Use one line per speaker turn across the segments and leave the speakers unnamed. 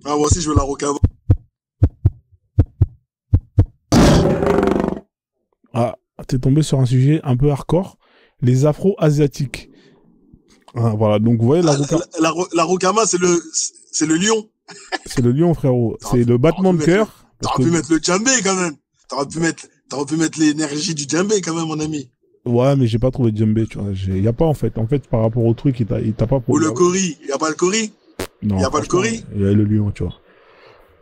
Ah, moi aussi, je veux la Rocava.
Ah, t'es tombé sur un sujet un peu hardcore. Les Afro-Asiatiques. Ah, voilà, donc vous voyez la
Ah,
Ruka,
la Rocama, c'est le lion.
c'est le lion, frérot. C'est le
T'aurais
battement
pu
de
mettre
cœur. Parce
t'aurais
que,
pu mettre le djembé quand même. T'aurais pu mettre l'énergie du djembé quand même, mon ami.
ouais, mais j'ai pas trouvé de djembé, tu vois. Y a pas, en fait. En fait, par rapport au truc, il t'a pas
Ou
pour.
le Cori. Y a pas le Cori? Y
Non,
a pas le
franchement,
Cori?
il y a le lion, tu vois.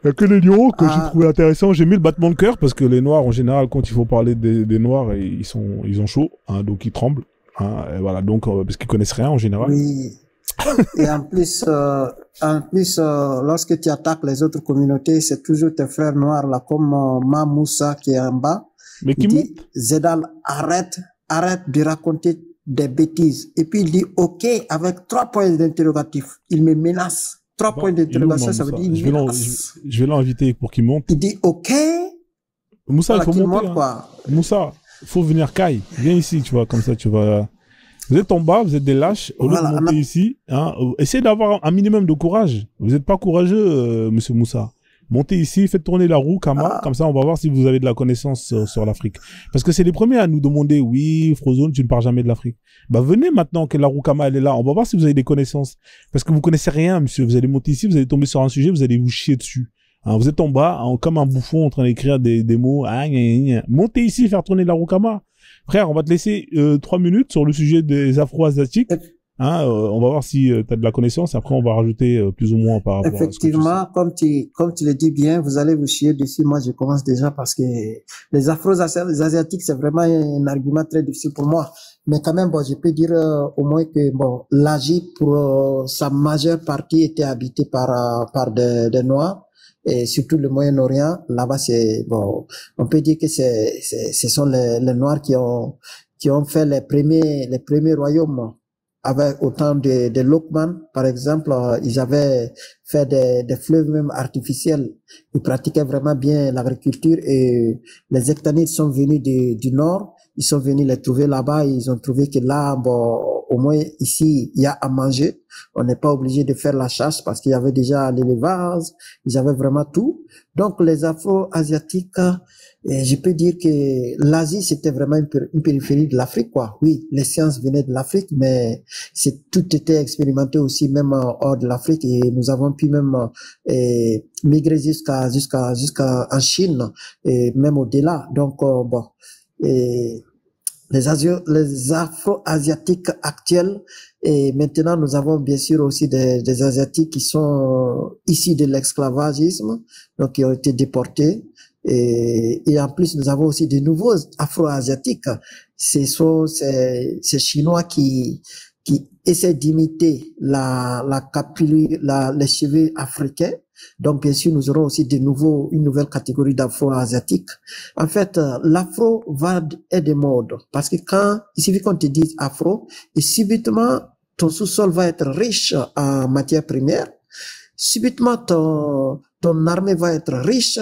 Il y a que les lions que j'ai
Ah,
trouvé intéressant. J'ai mis le battement de cœur parce que les noirs, en général, quand il faut parler des noirs, ils ont chaud, hein, donc ils tremblent. Hein, et voilà, donc, parce qu'ils connaissent rien en général.
oui. Et en plus, lorsque tu attaques les autres communautés, c'est toujours tes frères noirs là, comme Mamoussa qui est en bas.
Mais
Il
qui
dit,
montent.
Zedal, arrête de raconter des bêtises. Et puis il dit, OK, avec 3 points d'interrogatif. Il me menace. Trois
Bon,
points
il est où, moi,
d'interrogation, ça veut
Moussa?
dire il menace.
Je vais l'inviter pour qu'il monte.
Il dit, OK,
Moussa, il
voilà,
faut
qu'il
monter.
monte
Hein.
quoi.
Moussa, faut venir Kai. Viens ici, tu vois, comme ça, tu vas. Vous êtes en bas, vous êtes des lâches. Au lieu de
Voilà,
monter ici, hein, essayez d'avoir un minimum de courage. Vous n'êtes pas courageux, monsieur Moussa. Montez ici, faites tourner la roue, Kama.
ah,
Comme ça, on va voir si vous avez de la connaissance sur l'Afrique. Parce que c'est les premiers à nous demander, oui, Frozone, tu ne pars jamais de l'Afrique. Bah, venez maintenant que la roue Kama, elle est là. On va voir si vous avez des connaissances. Parce que vous connaissez rien, monsieur. Vous allez monter ici, vous allez tomber sur un sujet, vous allez vous chier dessus. Hein, vous êtes en bas, comme un bouffon en train d'écrire des mots. Ah, gna, gna, gna. Montez ici, faire tourner la roue Kama. Frère, on va te laisser 3 minutes sur le sujet des Afro-Asiatiques. Hein, on va voir si tu as de la connaissance. Après, on va rajouter plus ou moins par rapport à ce que tu sais.
effectivement, comme tu le dis bien, vous allez vous chier dessus. Moi, je commence déjà parce que les Afro-Asiatiques, c'est vraiment un argument très difficile pour moi. Mais quand même, bon, je peux dire au moins que bon, l'Asie, pour sa majeure partie, était habitée par des Noirs. Et surtout le Moyen-Orient, là-bas, c'est bon, on peut dire que ce sont les Noirs qui ont fait les premiers royaumes avec autant de Lokman, par exemple, ils avaient fait des fleuves même artificiels. Ils pratiquaient vraiment bien l'agriculture et les Hectanites sont venus du nord. Ils sont venus les trouver là-bas. Ils ont trouvé que là, bon, au moins ici, il y a à manger. On n'est pas obligé de faire la chasse parce qu'il y avait déjà l'élevage. Ils avaient vraiment tout. Donc, les Afro-Asiatiques, et je peux dire que l'Asie, c'était vraiment une périphérie de l'Afrique, quoi. Oui, les sciences venaient de l'Afrique, mais tout était expérimenté aussi même hors de l'Afrique et nous avons pu même migrer jusqu'à en Chine et même au-delà. Donc bon, et les Afro-Asiatiques actuels et maintenant nous avons bien sûr aussi des Asiatiques qui sont issus de l'esclavagisme, donc qui ont été déportés. Et en plus, nous avons aussi de nouveaux Afro-Asiatiques. Ces Chinois qui essaient d'imiter les cheveux africains. Donc, bien sûr, nous aurons aussi une nouvelle catégorie d'Afro-Asiatiques. En fait, l'Afro va et des modes. Parce que il suffit qu'on te dise Afro, et subitement, ton sous-sol va être riche en matières premières. Subitement, ton armée va être riche,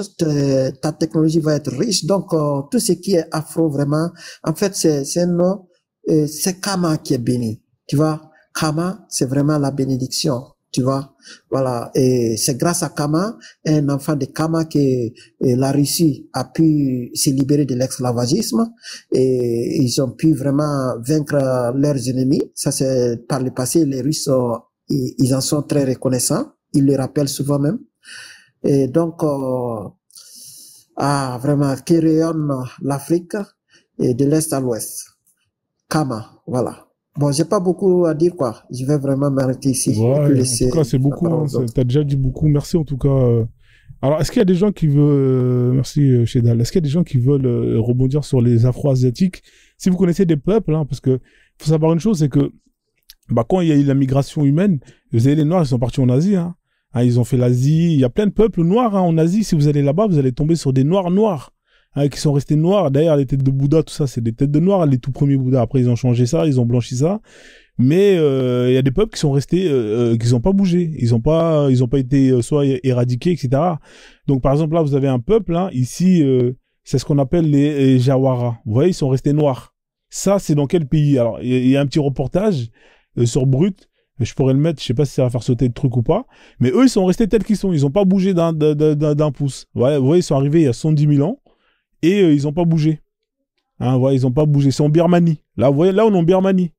ta technologie va être riche. Donc, tout ce qui est afro, vraiment, en fait, c'est un nom, c'est Kama qui est béni. Tu vois, Kama, c'est vraiment la bénédiction. Tu vois, voilà. Et c'est grâce à Kama, un enfant de Kama, que la Russie a pu se libérer de l'esclavagisme et ils ont pu vraiment vaincre leurs ennemis. Ça, c'est par le passé, les Russes, ils en sont très reconnaissants. Ils le rappellent souvent même. Et donc, vraiment, qui rayonne l'Afrique et de l'Est à l'Ouest. Kama, voilà. Bon, j'ai pas beaucoup à dire, quoi. Je vais vraiment m'arrêter ici et puis
Ouais, en tout
laisser
cas, c'est
la
beaucoup.
parole
Hein,
aux autres.
t'as déjà dit beaucoup. Merci en tout cas. Alors, est-ce qu'il y a des gens qui veulent... merci, Shedal. Est-ce qu'il y a des gens qui veulent rebondir sur les Afro-Asiatiques? Si vous connaissez des peuples, hein, parce que faut savoir une chose, c'est que bah, quand il y a eu la migration humaine, vous avez les Noirs, ils sont partis en Asie. Hein. Hein, ils ont fait l'Asie. Il y a plein de peuples noirs hein, en Asie. Si vous allez là-bas, vous allez tomber sur des Noirs noirs. Hein, qui sont restés noirs. D'ailleurs, les têtes de Bouddha, tout ça, c'est des têtes de Noirs. Les tout premiers Bouddhas, après, ils ont changé ça, ils ont blanchi ça. Mais il y a des peuples qui sont restés, qui n'ont pas bougé. Ils n'ont pas été soit éradiqués, etc. Donc, par exemple, là, vous avez un peuple, hein, ici, c'est ce qu'on appelle les Jawara. Vous voyez, ils sont restés noirs. Ça, c'est dans quel pays? Alors, il y a un petit reportage sur Brut. Je pourrais le mettre, je sais pas si ça va faire sauter le truc ou pas. Mais eux, ils sont restés tels qu'ils sont. Ils ont pas bougé d'un pouce. Voilà, vous voyez, ils sont arrivés il y a 110 000 ans et ils ont pas bougé. Hein, voilà, ils ont pas bougé. C'est en Birmanie. Là, vous voyez, là, on est en Birmanie.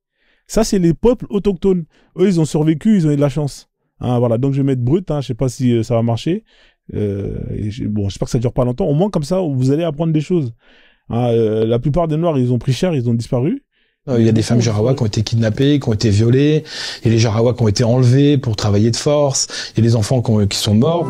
Ça, c'est les peuples autochtones. Eux, ils ont survécu, ils ont eu de la chance. Hein, voilà, donc je vais mettre brut. Hein, je sais pas si ça va marcher. Bon, j'espère que ça dure pas longtemps. Au moins, comme ça, vous allez apprendre des choses. Hein, la plupart des Noirs, ils ont pris cher, ils ont disparu.
Il y a des femmes Jarawa qui ont été kidnappées, qui ont été violées. Il y a les Jarawa qui ont été enlevés pour travailler de force. Il y a des enfants qui sont morts.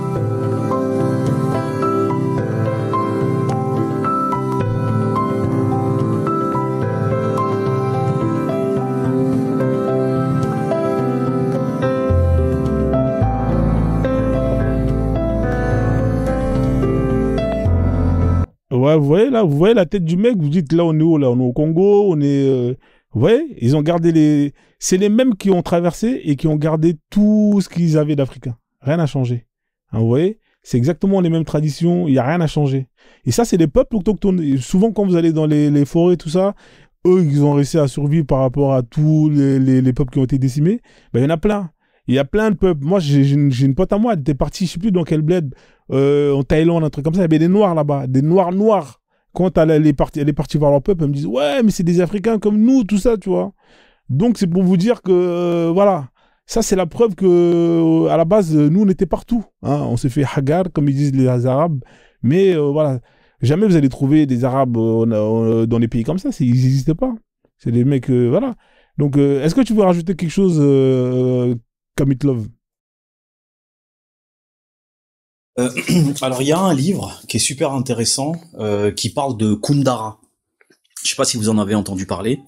Ouais, vous voyez la tête du mec, vous dites là on est où, là on est au Congo, on est, vous voyez, ils ont gardé c'est les mêmes qui ont traversé et qui ont gardé tout ce qu'ils avaient d'africain. Rien n'a changé. Hein, vous voyez, c'est exactement les mêmes traditions, il y a rien à changer. Et ça, c'est les peuples autochtones. Et souvent, quand vous allez dans les forêts, tout ça, eux, ils ont réussi à survivre par rapport à tous les peuples qui ont été décimés. Ben, il y en a plein. Il y a plein de peuples. Moi, j'ai une pote à moi, elle était partie, je sais plus dans quel bled, en Thaïlande, un truc comme ça. Il y avait des Noirs là-bas, des Noirs. Quand elle est partie voir leur peuple, elle me dit ouais, mais c'est des Africains comme nous, tout ça, tu vois. Donc, c'est pour vous dire que, voilà. Ça, c'est la preuve que, à la base, nous, on était partout. Hein. On s'est fait hagar, comme ils disent les Arabes. Mais, voilà. Jamais vous allez trouver des Arabes dans les pays comme ça. Ils n'existent pas. C'est des mecs, voilà. Donc, est-ce que tu veux rajouter quelque chose, Kamitlov?
Alors, il y a un livre qui est super intéressant, qui parle de Kundara. Je sais pas si vous en avez entendu parler.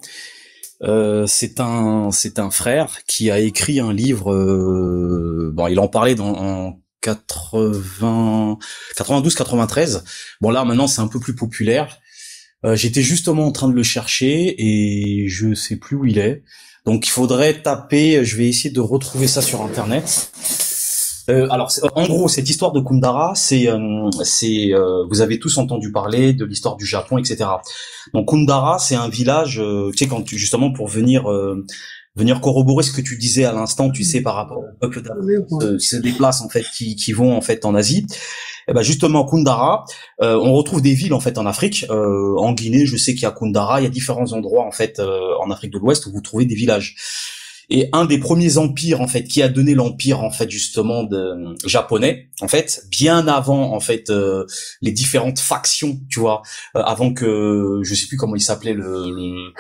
C'est un frère qui a écrit un livre. Bon, il en parlait en 92-93. Bon, là maintenant c'est un peu plus populaire. J'étais justement en train de le chercher et je sais plus où il est. Donc il faudrait taper. Je vais essayer de retrouver ça sur internet. Alors, en gros, cette histoire de Kundara, vous avez tous entendu parler de l'histoire du Japon, etc. Donc, Kundara, c'est un village, tu sais, justement, pour venir corroborer ce que tu disais à l'instant, tu sais, par rapport au peuple d'Afrique qui se déplacent, en fait, qui vont, en fait, en Asie. Et ben, justement, Kundara, on retrouve des villes, en fait, en Afrique. En Guinée, je sais qu'il y a Kundara, il y a différents endroits, en fait, en Afrique de l'Ouest où vous trouvez des villages. Et un des premiers empires, en fait, qui a donné l'empire, en fait, justement, japonais, en fait, bien avant, en fait, les différentes factions, tu vois, avant que, je sais plus comment il s'appelait le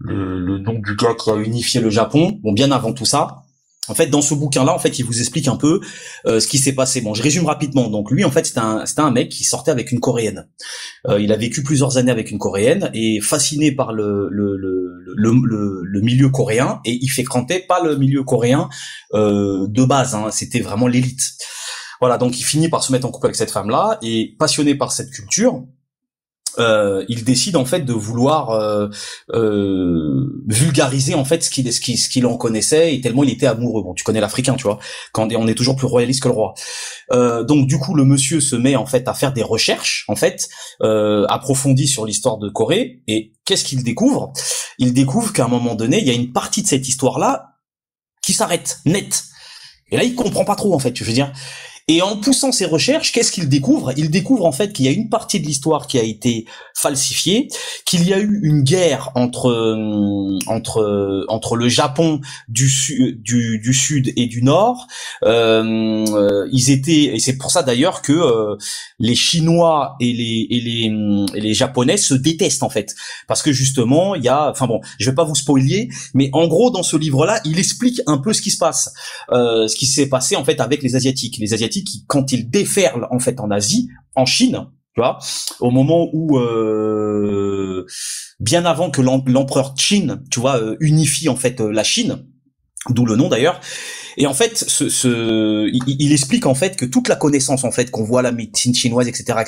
nom du gars qui a unifié le Japon, bon, bien avant tout ça. En fait, dans ce bouquin-là, en fait, il vous explique un peu ce qui s'est passé. Bon, je résume rapidement. Donc, lui, en fait, c'était un mec qui sortait avec une Coréenne. Il a vécu plusieurs années avec une Coréenne et fasciné par le milieu coréen, et il fréquentait pas le milieu coréen de base. Hein, c'était vraiment l'élite. Voilà, donc il finit par se mettre en couple avec cette femme-là et passionné par cette culture. Il décide en fait de vouloir vulgariser en fait ce qu'il en connaissait, et tellement il était amoureux. Bon, tu connais l'Africain, tu vois, quand on est toujours plus royaliste que le roi. Donc du coup, le monsieur se met en fait à faire des recherches en fait approfondies sur l'histoire de Corée, et qu'est-ce qu'il découvre? Il découvre qu'à un moment donné, il y a une partie de cette histoire-là qui s'arrête net. Et là, il comprend pas trop en fait, je veux dire. Et en poussant ses recherches, qu'est-ce qu'il découvre? Il découvre en fait qu'il y a une partie de l'histoire qui a été falsifiée, qu'il y a eu une guerre entre le Japon du sud et du nord. Et c'est pour ça d'ailleurs que les Chinois et les Japonais se détestent en fait, parce que justement il y a, enfin bon, je vais pas vous spoiler, mais en gros dans ce livre-là, il explique un peu ce qui se passe, ce qui s'est passé en fait avec les Asiatiques qui, quand ils déferlent en fait en Asie, en Chine, tu vois, au moment où bien avant que l'empereur Qin, tu vois, unifie en fait la Chine, d'où le nom d'ailleurs, Et en fait, il explique en fait que toute la connaissance en fait qu'on voit à la médecine chinoise, etc.,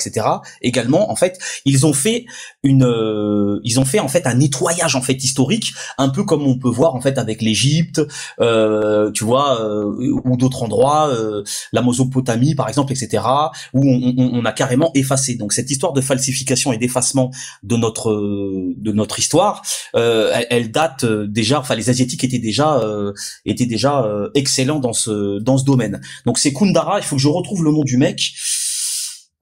également en fait, ils ont fait en fait un nettoyage en fait historique, un peu comme on peut voir en fait avec l'Égypte, tu vois, ou d'autres endroits, la Mésopotamie par exemple, etc., où on a carrément effacé. Donc cette histoire de falsification et d'effacement de notre histoire, elle date déjà. Enfin, les Asiatiques étaient déjà excellents dans ce domaine. Donc c'est Kundara. Il faut que je retrouve le nom du mec.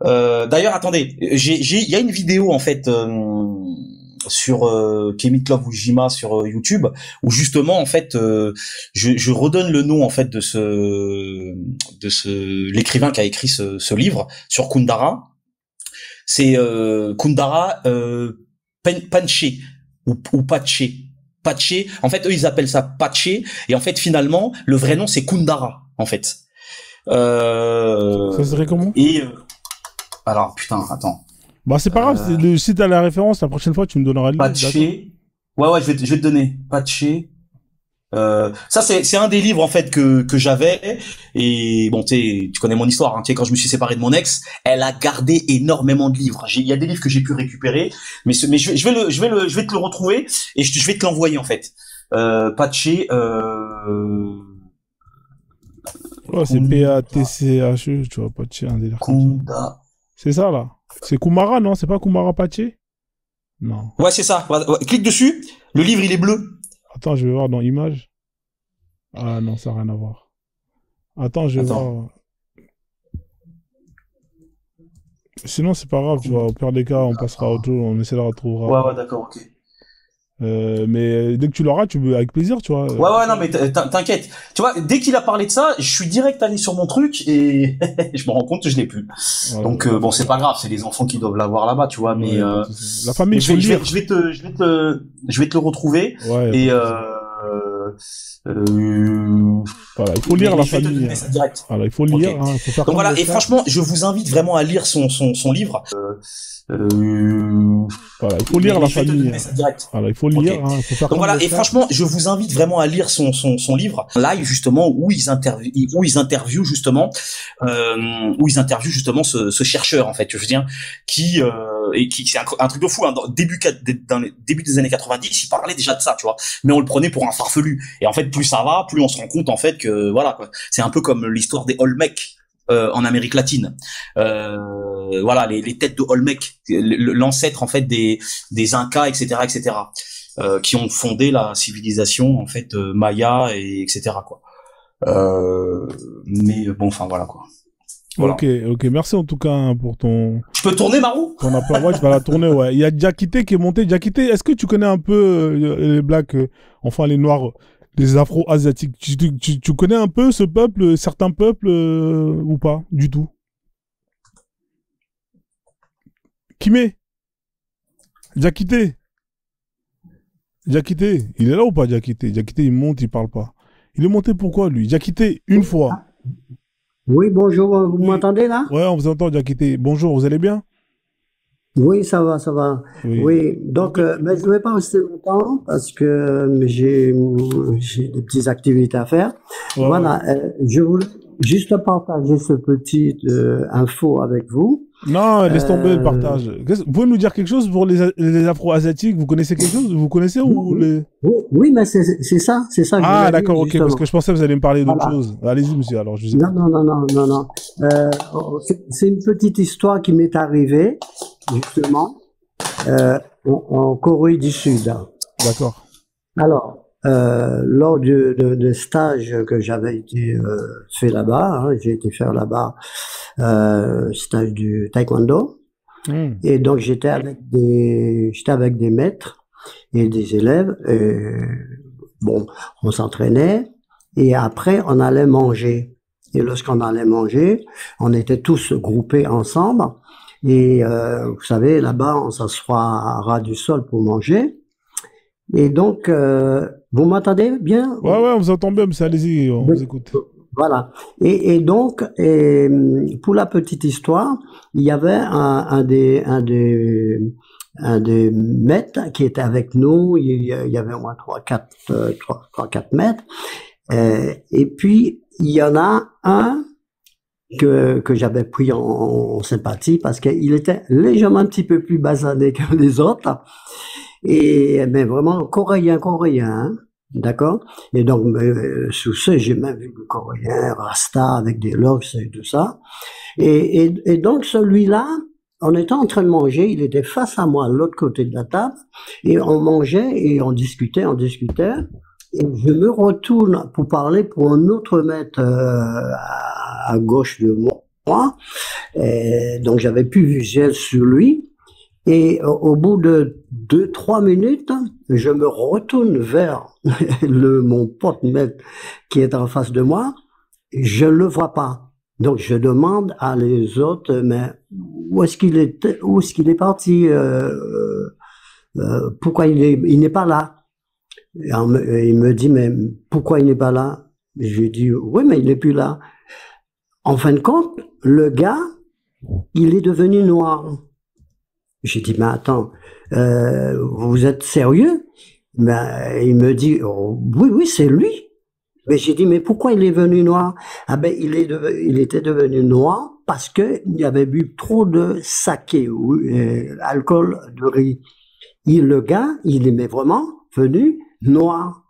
D'ailleurs, attendez, il y a une vidéo en fait sur Kemiklov Ujima sur YouTube où justement en fait je redonne le nom en fait de l'écrivain qui a écrit ce livre sur Kundara. C'est Kundara Panche ou Pache. Pache. En fait, eux ils appellent ça Pache et en fait finalement le vrai nom c'est Kundara en fait.
Ça serait comment?
Et alors putain, attends.
Bah c'est pas grave, si t'as la référence, la prochaine fois tu me donneras le
Pache. Ouais, je vais te donner. Pache. Ça c'est un des livres en fait que j'avais et bon tu connais mon histoire, hein, quand je me suis séparé de mon ex, elle a gardé énormément de livres. Il y a des livres que j'ai pu récupérer, mais je vais te le retrouver et je vais te l'envoyer en fait. Pache.
Oh, c'est P-A-T-C-H-E, tu vois, Pache, un délire. C'est ça là. C'est Kumara, non? C'est pas Kumara Pache? Non.
Ouais, c'est ça. Ouais, clique dessus. Le livre, il est bleu.
Attends, je vais voir dans Images. Ah non, ça n'a rien à voir. Attends, je vais voir. Sinon, c'est pas grave, tu vois. Au pire des cas, on passera à autre chose, on essaie de la retrouver.
Ouais, d'accord, ok.
Mais dès que tu l'auras, avec plaisir, tu vois.
Ouais, non, mais t'inquiète. Tu vois, dès qu'il a parlé de ça, je suis direct allé sur mon truc et je me rends compte que je l'ai plus. Voilà. Donc bon, c'est pas grave, c'est les enfants qui doivent l'avoir là-bas, tu vois. Mais
la famille,
je vais te le retrouver.
Ouais,
et
voilà, il faut lire la famille. Voilà, il faut lire.
Okay.
Hein, il faut faire.
Donc voilà, et franchement, je vous invite vraiment à lire son livre.
Voilà, il faut lire la famille. Voilà, il faut lire.
Okay.
Hein, il faut faire.
Donc voilà, et franchement, je vous invite vraiment à lire son livre live justement où ils interviewent justement ce chercheur en fait, je veux dire, qui c'est un truc de fou. Hein, dans les débuts des années 90, il parlait déjà de ça, tu vois, mais on le prenait pour un farfelu. Et en fait, plus ça va, plus on se rend compte en fait que voilà quoi. C'est un peu comme l'histoire des Olmecs. En Amérique latine, voilà les têtes de Olmec, l'ancêtre en fait des Incas, etc., qui ont fondé la civilisation en fait maya et etc. quoi. Mais bon, enfin voilà quoi. Voilà.
Ok, merci en tout cas hein, pour ton.
Je peux tourner ma roue?
Ton appel, ouais, tu vas la tourner, ouais. Il y a Diakité qui est monté. Diakité, est-ce que tu connais un peu les Blacks, enfin les Noirs, les Afro-Asiatiques? Tu connais un peu ce peuple, certains peuples ou pas du tout? Kimé? Diakité, il est là ou pas Diakité? Diakité, il monte, il parle pas. Il est monté pourquoi lui? Diakité, une fois.
Oui, bonjour, vous m'entendez là?
Ouais, on vous entend Diakité. Bonjour, vous allez bien?
Oui, ça va. Oui, donc, mais je ne vais pas rester longtemps parce que j'ai des petites activités à faire. Ouais, voilà, je voulais juste partager ce petit info avec vous.
Non, laisse tomber le partage. Vous pouvez nous dire quelque chose pour les Afro-Asiatiques? Vous connaissez quelque chose? Vous connaissez ou les...
Oui, mais c'est ça. Que
ah, d'accord, ok, parce que je pensais que vous alliez me parler d'autre chose. Allez-y, monsieur, alors je vous écoute.
Non. C'est une petite histoire qui m'est arrivée, justement, en Corée du Sud.
D'accord.
Alors, lors de stage que j'avais été fait là-bas, hein, j'ai été faire là-bas stage du taekwondo, et donc j'étais avec des maîtres et des élèves. Et, bon, on s'entraînait et après on allait manger. Et lorsqu'on allait manger, on était tous groupés ensemble. Et vous savez, là-bas, on s'assoit à ras du sol pour manger. Et donc, vous m'entendez bien?
Ouais, on vous entend bien, mais allez-y, on vous écoute.
Voilà. Et donc, pour la petite histoire, il y avait un des maîtres qui était avec nous. Il y avait au moins 3-4 maîtres. Et puis, il y en a un que j'avais pris en sympathie parce qu'il était légèrement un petit peu plus basané que les autres. Mais vraiment coréen, hein, d'accord? Et donc, sous ce, j'ai même vu le coréen, Rasta, avec des locks et tout ça. Et donc, celui-là, on était en train de manger, il était face à moi, à l'autre côté de la table, et on mangeait et on discutait, et je me retourne pour parler pour un autre maître à gauche de moi, et donc j'avais plus visuel sur lui, et au bout de 2-3 minutes, je me retourne vers mon pote maître qui est en face de moi, je le vois pas. Donc je demande à les autres, mais où est-ce qu'il est parti, pourquoi il n'est pas là? Et il me dit, mais pourquoi il n'est pas là? Et je lui dis, oui, mais il n'est plus là. En fin de compte, le gars, il est devenu noir. J'ai dit, mais attends, vous êtes sérieux? Ben, il me dit, oh, oui, c'est lui. Mais j'ai dit, mais pourquoi il est devenu noir? Ah ben, il était devenu noir parce que il avait bu trop de saké, ou alcool de riz. Le gars, il est vraiment venu noir.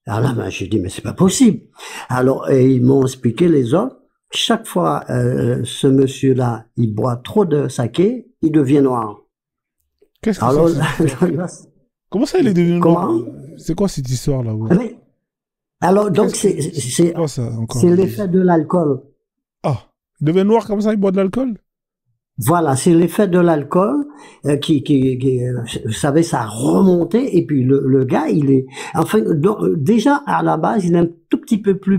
Alors là, ben, j'ai dit, mais c'est pas possible. Alors, ils m'ont expliqué les autres. Chaque fois, ce monsieur-là, il boit trop de saké, il devient noir.
Qu'est-ce que c'est? Comment ça, il est devenu noir? C'est quoi cette histoire-là?
Alors, donc, c'est l'effet de l'alcool.
Ah, il devient noir comme ça, il boit de l'alcool?
Voilà, c'est l'effet de l'alcool qui, vous savez, ça a remonté, et puis le gars, il est, enfin, déjà, à la base, il est un tout petit peu plus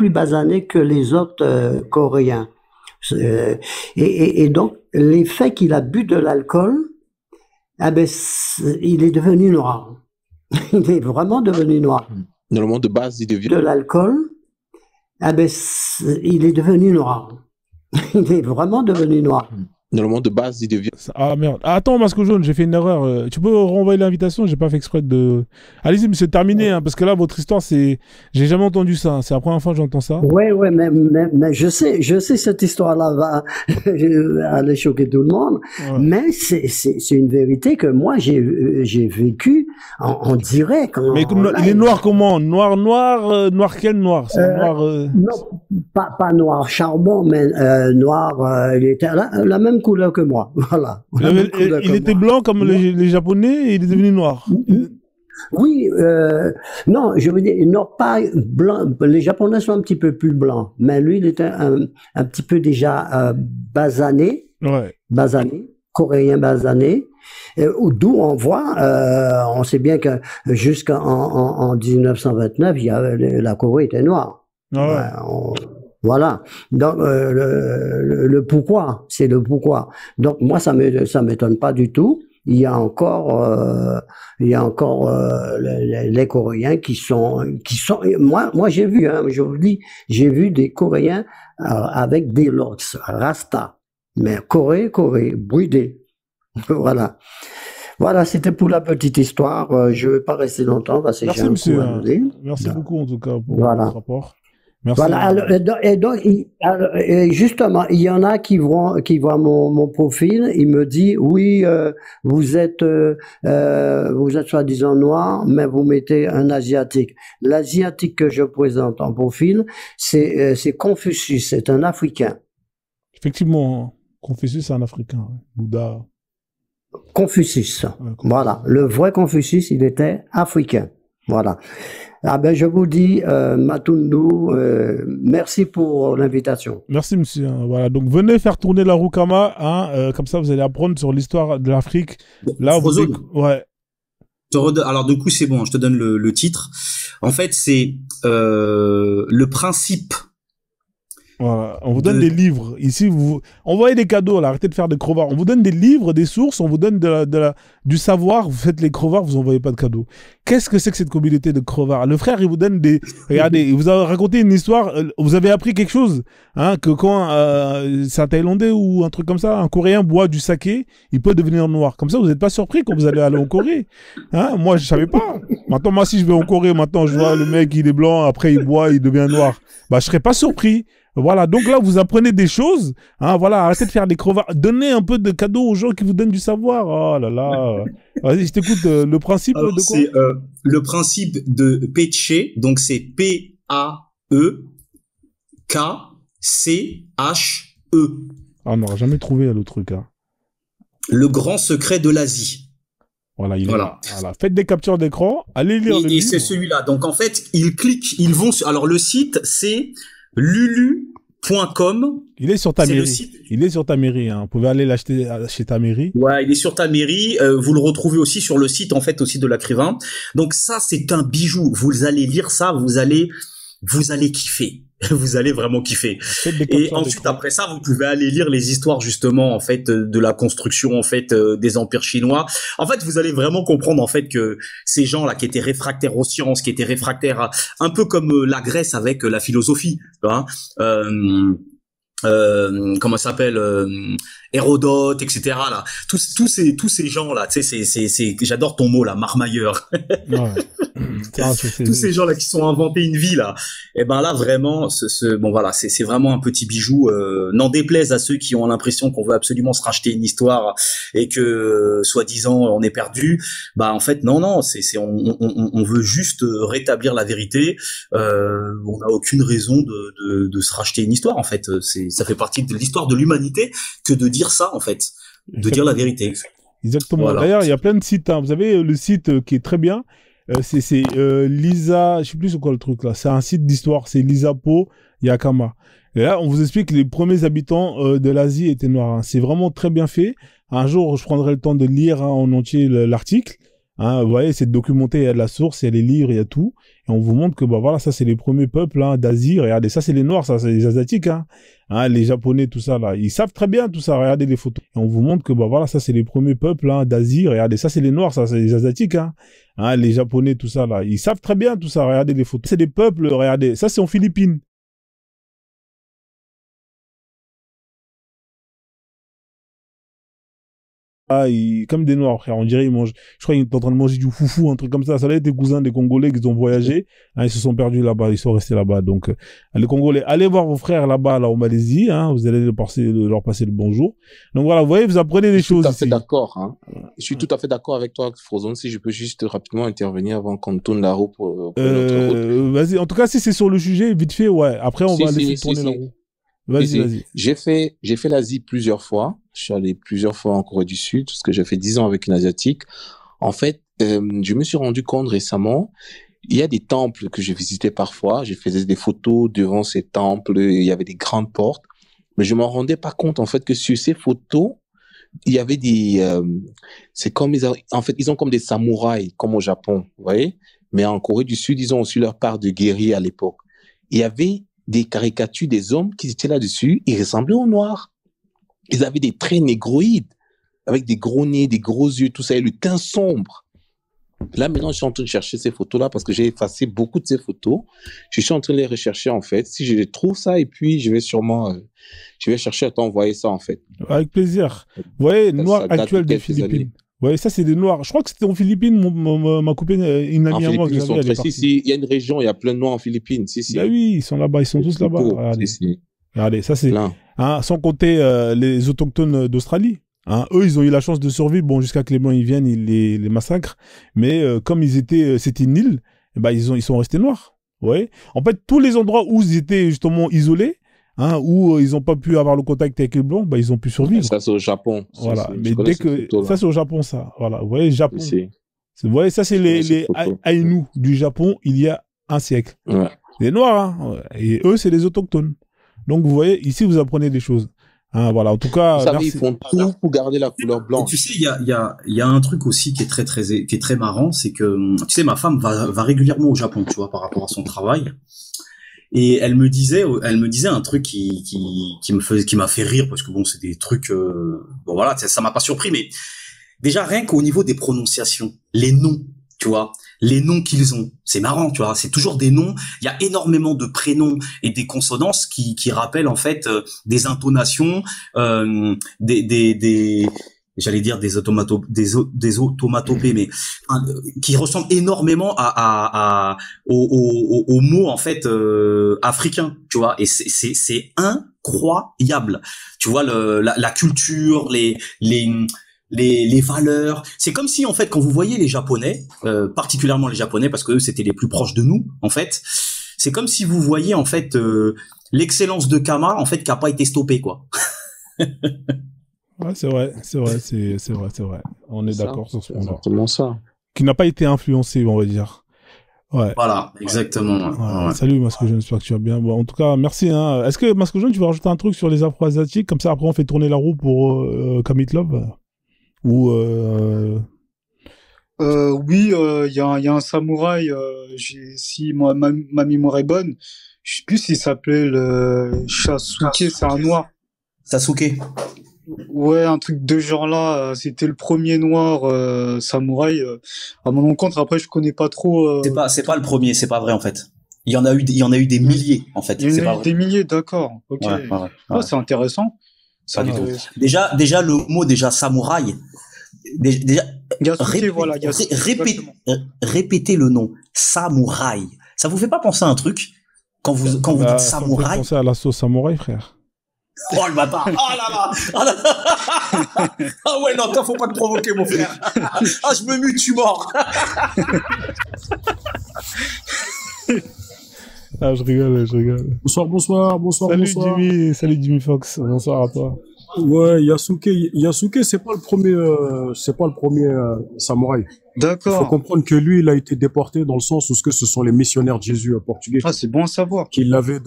basané que les autres Coréens. Et donc, l'effet qu'il a bu de l'alcool, eh ben, il est devenu noir. Il est vraiment devenu noir.
Normalement, de base, il devient...
De l'alcool, eh ben, il est devenu noir. Il est vraiment devenu noir.
Normalement, de base, il devient...
Ah merde. Ah, attends, Masque Jaune, j'ai fait une erreur. Tu peux renvoyer l'invitation? J'ai pas fait exprès de... Allez-y, monsieur, terminez, hein, parce que là, votre histoire, c'est... J'ai jamais entendu ça. C'est la première fois que j'entends ça.
Ouais, mais je sais cette histoire-là va aller choquer tout le monde. Ouais. Mais c'est une vérité que moi, j'ai vécu en direct.
Mais il est noir comment? Noir quel noir? C'est noir...
Non, pas noir charbon, mais noir... il était la même couleur que moi, voilà.
Il était blanc comme les Japonais et il est devenu noir.
Oui, non, je veux dire, non, pas blanc. Les Japonais sont un petit peu plus blancs, mais lui, il était un petit peu déjà basané, coréen basané, d'où on voit, on sait bien que jusqu'en 1929, la Corée était noire. Voilà. Donc le pourquoi, c'est le pourquoi. Donc moi ça m'étonne pas du tout. Il y a encore les Coréens qui sont moi j'ai vu, hein, je vous dis, j'ai vu des Coréens avec des locks rasta, mais Corée bridé. Voilà. Voilà, c'était pour la petite histoire. Je ne vais pas rester longtemps parce que
merci,
j'ai un
monsieur.
coup à donner.
Merci beaucoup en tout cas pour votre rapport. Merci.
Voilà. Alors, justement, il y en a qui voient mon profil. Il me dit oui, vous êtes soi-disant noir, mais vous mettez un asiatique. L'asiatique que je présente en profil, c'est Confucius, c'est un Africain.
Effectivement, Confucius c'est un Africain. Bouddha.
Confucius. Voilà, le vrai Confucius, il était africain. Voilà. Ah ben je vous dis, Matundu, merci pour l'invitation.
Merci monsieur. Voilà, donc venez faire tourner la Roukama, hein, comme ça vous allez apprendre sur l'histoire de l'Afrique. Là, ouais.
Alors du coup c'est bon, je te donne le titre. En fait c'est le principe
Voilà. On vous donne des livres. Ici, vous envoyez des cadeaux, là. Arrêtez de faire des crevards. On vous donne des livres, des sources, on vous donne du savoir. Vous faites les crevards, vous envoyez pas de cadeaux. Qu'est-ce que c'est que cette communauté de crevards? Le frère, il vous donne des... Regardez, il vous a raconté une histoire. Vous avez appris quelque chose, hein, que quand c'est un Thaïlandais ou un truc comme ça, un Coréen boit du saké, il peut devenir noir. Comme ça, vous n'êtes pas surpris quand vous allez aller en Corée. Hein? Moi, je savais pas. Maintenant, moi, si je vais en Corée, maintenant, je vois le mec, il est blanc, après, il boit, il devient noir. Bah, je serais pas surpris. Voilà, donc là, vous apprenez des choses. Hein, voilà, arrêtez de faire des crevards. Donnez un peu de cadeaux aux gens qui vous donnent du savoir. Oh là là. Vas-y, je t'écoute. Le principe de quoi?
C'est le principe de Peche. Donc, c'est P-A-E-K-C-H-E.
Ah, on n'aura jamais trouvé le truc. Hein.
Le grand secret de l'Asie.
Voilà, voilà. Faites des captures d'écran. Allez lire le livre.
Et c'est celui-là. Donc, en fait, ils cliquent, ils vont sur... Alors, le site, c'est... lulu.com.
Il est sur ta mairie. Il est sur ta mairie. Hein. Vous pouvez aller l'acheter chez ta mairie.
Ouais, il est sur ta mairie. Vous le retrouvez aussi sur le site, en fait, aussi de l'écrivain. Donc ça, c'est un bijou. Vous allez lire ça, vous allez kiffer. Vous allez vraiment kiffer. Et ensuite, après ça, vous pouvez aller lire les histoires, justement, en fait, de la construction, en fait, des empires chinois. En fait, vous allez vraiment comprendre, en fait, que ces gens-là qui étaient réfractaires aux sciences, qui étaient réfractaires à, un peu comme la Grèce avec la philosophie, hein, comment ça s'appelle, Hérodote, etc. là, tous ces gens là, tu sais, c'est j'adore ton mot là, marmailleur. Ouais. Tous ces gens là qui sont inventés une vie là, et ben là vraiment, bon voilà, c'est vraiment un petit bijou. N'en déplaise à ceux qui ont l'impression qu'on veut absolument se racheter une histoire et que soi-disant on est perdu. Bah en fait non, on veut juste rétablir la vérité. On n'a aucune raison de se racheter une histoire en fait. Ça fait partie de l'histoire de l'humanité que de dire ça en fait, de dire la vérité.
Exactement. Voilà. D'ailleurs, il y a plein de sites. Hein. Vous avez le site qui est très bien. C'est Lisa, je sais plus c'est quoi le truc là. C'est un site d'histoire. C'est Lisapo Yakama. Et là, on vous explique que les premiers habitants de l'Asie étaient noirs. Hein. C'est vraiment très bien fait. Un jour, je prendrai le temps de lire en entier l'article. Hein, vous voyez, c'est documenté, il y a de la source, il y a les livres, il y a tout. Et on vous montre que, bah voilà, ça c'est les premiers peuples hein, d'Asie. Regardez, ça c'est les Noirs, ça c'est les Asiatiques, hein. Hein, les Japonais, tout ça là. Ils savent très bien tout ça, regardez les photos. Et on vous montre que, bah voilà, ça c'est les premiers peuples hein, d'Asie. Regardez, ça c'est les Noirs, ça c'est les Asiatiques, hein. Hein, les Japonais, tout ça là. Ils savent très bien tout ça, regardez les photos. C'est des peuples, regardez, ça c'est en Philippines. Ah, comme des Noirs, frère. On dirait ils mangent. Je crois qu'ils sont en train de manger du foufou, un truc comme ça. Ça a été des cousins des Congolais qui ont voyagé. Hein, ils se sont perdus là-bas. Ils sont restés là-bas. Donc, les Congolais, allez voir vos frères là-bas, là, en Malaisie. Hein, vous allez leur passer le bonjour. Donc voilà, vous voyez, vous apprenez des choses.
Je suis tout à fait d'accord. Hein. Je suis tout à fait d'accord avec toi, Frozone. Si je peux juste rapidement intervenir avant qu'on tourne la roue pour notre route.
Vas-y. En tout cas, si c'est sur le sujet, vite fait, ouais. Après, on va laisser tourner la roue. Vas-y. J'ai fait
l'Asie plusieurs fois. Je suis allé plusieurs fois en Corée du Sud, parce que j'ai fait 10 ans avec une Asiatique. En fait, je me suis rendu compte récemment, il y a des temples que je visitais parfois. Je faisais des photos devant ces temples. Il y avait des grandes portes. Mais je m'en rendais pas compte, en fait, que sur ces photos, il y avait des... c'est comme en fait, ils ont comme des samouraïs, comme au Japon, vous voyez. Mais en Corée du Sud, ils ont aussi leur part de guerriers à l'époque. Il y avait des caricatures des hommes qui étaient là-dessus. Ils ressemblaient aux Noirs. Ils avaient des traits négroïdes, avec des gros nez, des gros yeux, tout ça, et le teint sombre. Là, maintenant, je suis en train de chercher ces photos-là parce que j'ai effacé beaucoup de ces photos. Je suis en train de les rechercher, en fait. Si je les trouve, ça, et puis je vais sûrement... je vais chercher à t'envoyer ça, en fait.
Avec plaisir. Vous voyez, Noirs actuels des Philippines. Vous voyez, ça, c'est des Noirs. Je crois que c'était en Philippines, ma copine, une amie à moi que j'avais.
Si, il y a une région, il y a plein de Noirs en Philippines. Si.
Bah oui, ils sont là-bas, ils sont tous là-bas. Regardez, ça c'est... Hein, sans compter les autochtones d'Australie. Hein, eux, ils ont eu la chance de survivre. Bon, jusqu'à que les Blancs ils viennent, ils les massacrent. Mais comme ils étaient, c'était une île, bah, ils sont restés noirs. Ouais. En fait, tous les endroits où ils étaient justement isolés, hein, où ils n'ont pas pu avoir le contact avec les Blancs, bah, ils ont pu survivre.
Ça, c'est au Japon.
Voilà. Mais dès que... Ça, c'est au Japon, ça. Voilà. Vous voyez, Japon. Vous voyez, ça, c'est les Aïnous du Japon il y a un siècle.
Ouais.
Les Noirs, hein. Et eux, c'est les autochtones. Donc, vous voyez, ici, vous apprenez des choses. Hein, voilà, en tout cas...
Vous savez, ils font tout pour garder la couleur blanche.
Et tu sais, il y a un truc aussi qui est très marrant, c'est que, tu sais, ma femme va régulièrement au Japon, tu vois, par rapport à son travail. Et elle me disait un truc qui m'a fait rire parce que bon, c'est des trucs, bon voilà, ça m'a pas surpris, mais déjà rien qu'au niveau des prononciations, les noms, tu vois, les noms qu'ils ont, c'est marrant, tu vois, c'est toujours des noms. Il y a énormément de prénoms et des consonances qui rappellent en fait des intonations, j'allais dire des automatopées, mais qui ressemblent énormément aux mots en fait africains, tu vois. Et c'est incroyable, tu vois, la culture, les valeurs. C'est comme si en fait quand vous voyez les Japonais, particulièrement les Japonais parce que eux c'était les plus proches de nous en fait. C'est comme si vous voyez en fait l'excellence de Kama en fait qui a pas été stoppée quoi.
Ouais, c'est vrai. On est d'accord sur ce point-là.
Exactement ça.
Qui n'a pas été influencé, on va dire. Ouais.
Voilà, exactement.
Ouais. Salut Masque Jaune, j'espère que tu vas bien. Bon, en tout cas, merci. Hein. Est-ce que Masque Jaune, tu vas rajouter un truc sur les Afro-Asiatiques, comme ça après on fait tourner la roue pour Kamitlov ou
Oui, il y a un samouraï. Si ma mémoire est bonne, je sais plus s'il s'appelait le Sasuke, c'est un noir.
Sasuke.
Ouais, un truc de genre là, c'était le premier noir samouraï à mon encontre. Après, je connais pas trop.
C'est pas le premier, c'est pas vrai en fait. Il y en a eu des milliers en fait.
Il y en a eu des milliers, d'accord. Ok.
Ouais.
C'est intéressant.
Pas du tout. Déjà le mot samouraï. Déjà répétez le nom samouraï. Ça vous fait pas penser à un truc quand vous dites samouraï?
Ça me fait penser à la sauce samouraï, frère.
Oh le bâtard! Oh là là! Ah ouais, non, toi, faut pas te provoquer, mon frère! Ah, je me mue, tu mors!
Ah, je rigole. Salut Jimmy Fox. Bonsoir à toi.
Ouais, Yasuke, c'est pas le premier samouraï.
D'accord.
Il faut comprendre que lui, il a été déporté dans le sens où ce sont les missionnaires de Jésus portugais.
Ah, c'est bon à savoir.
Qui l'avaient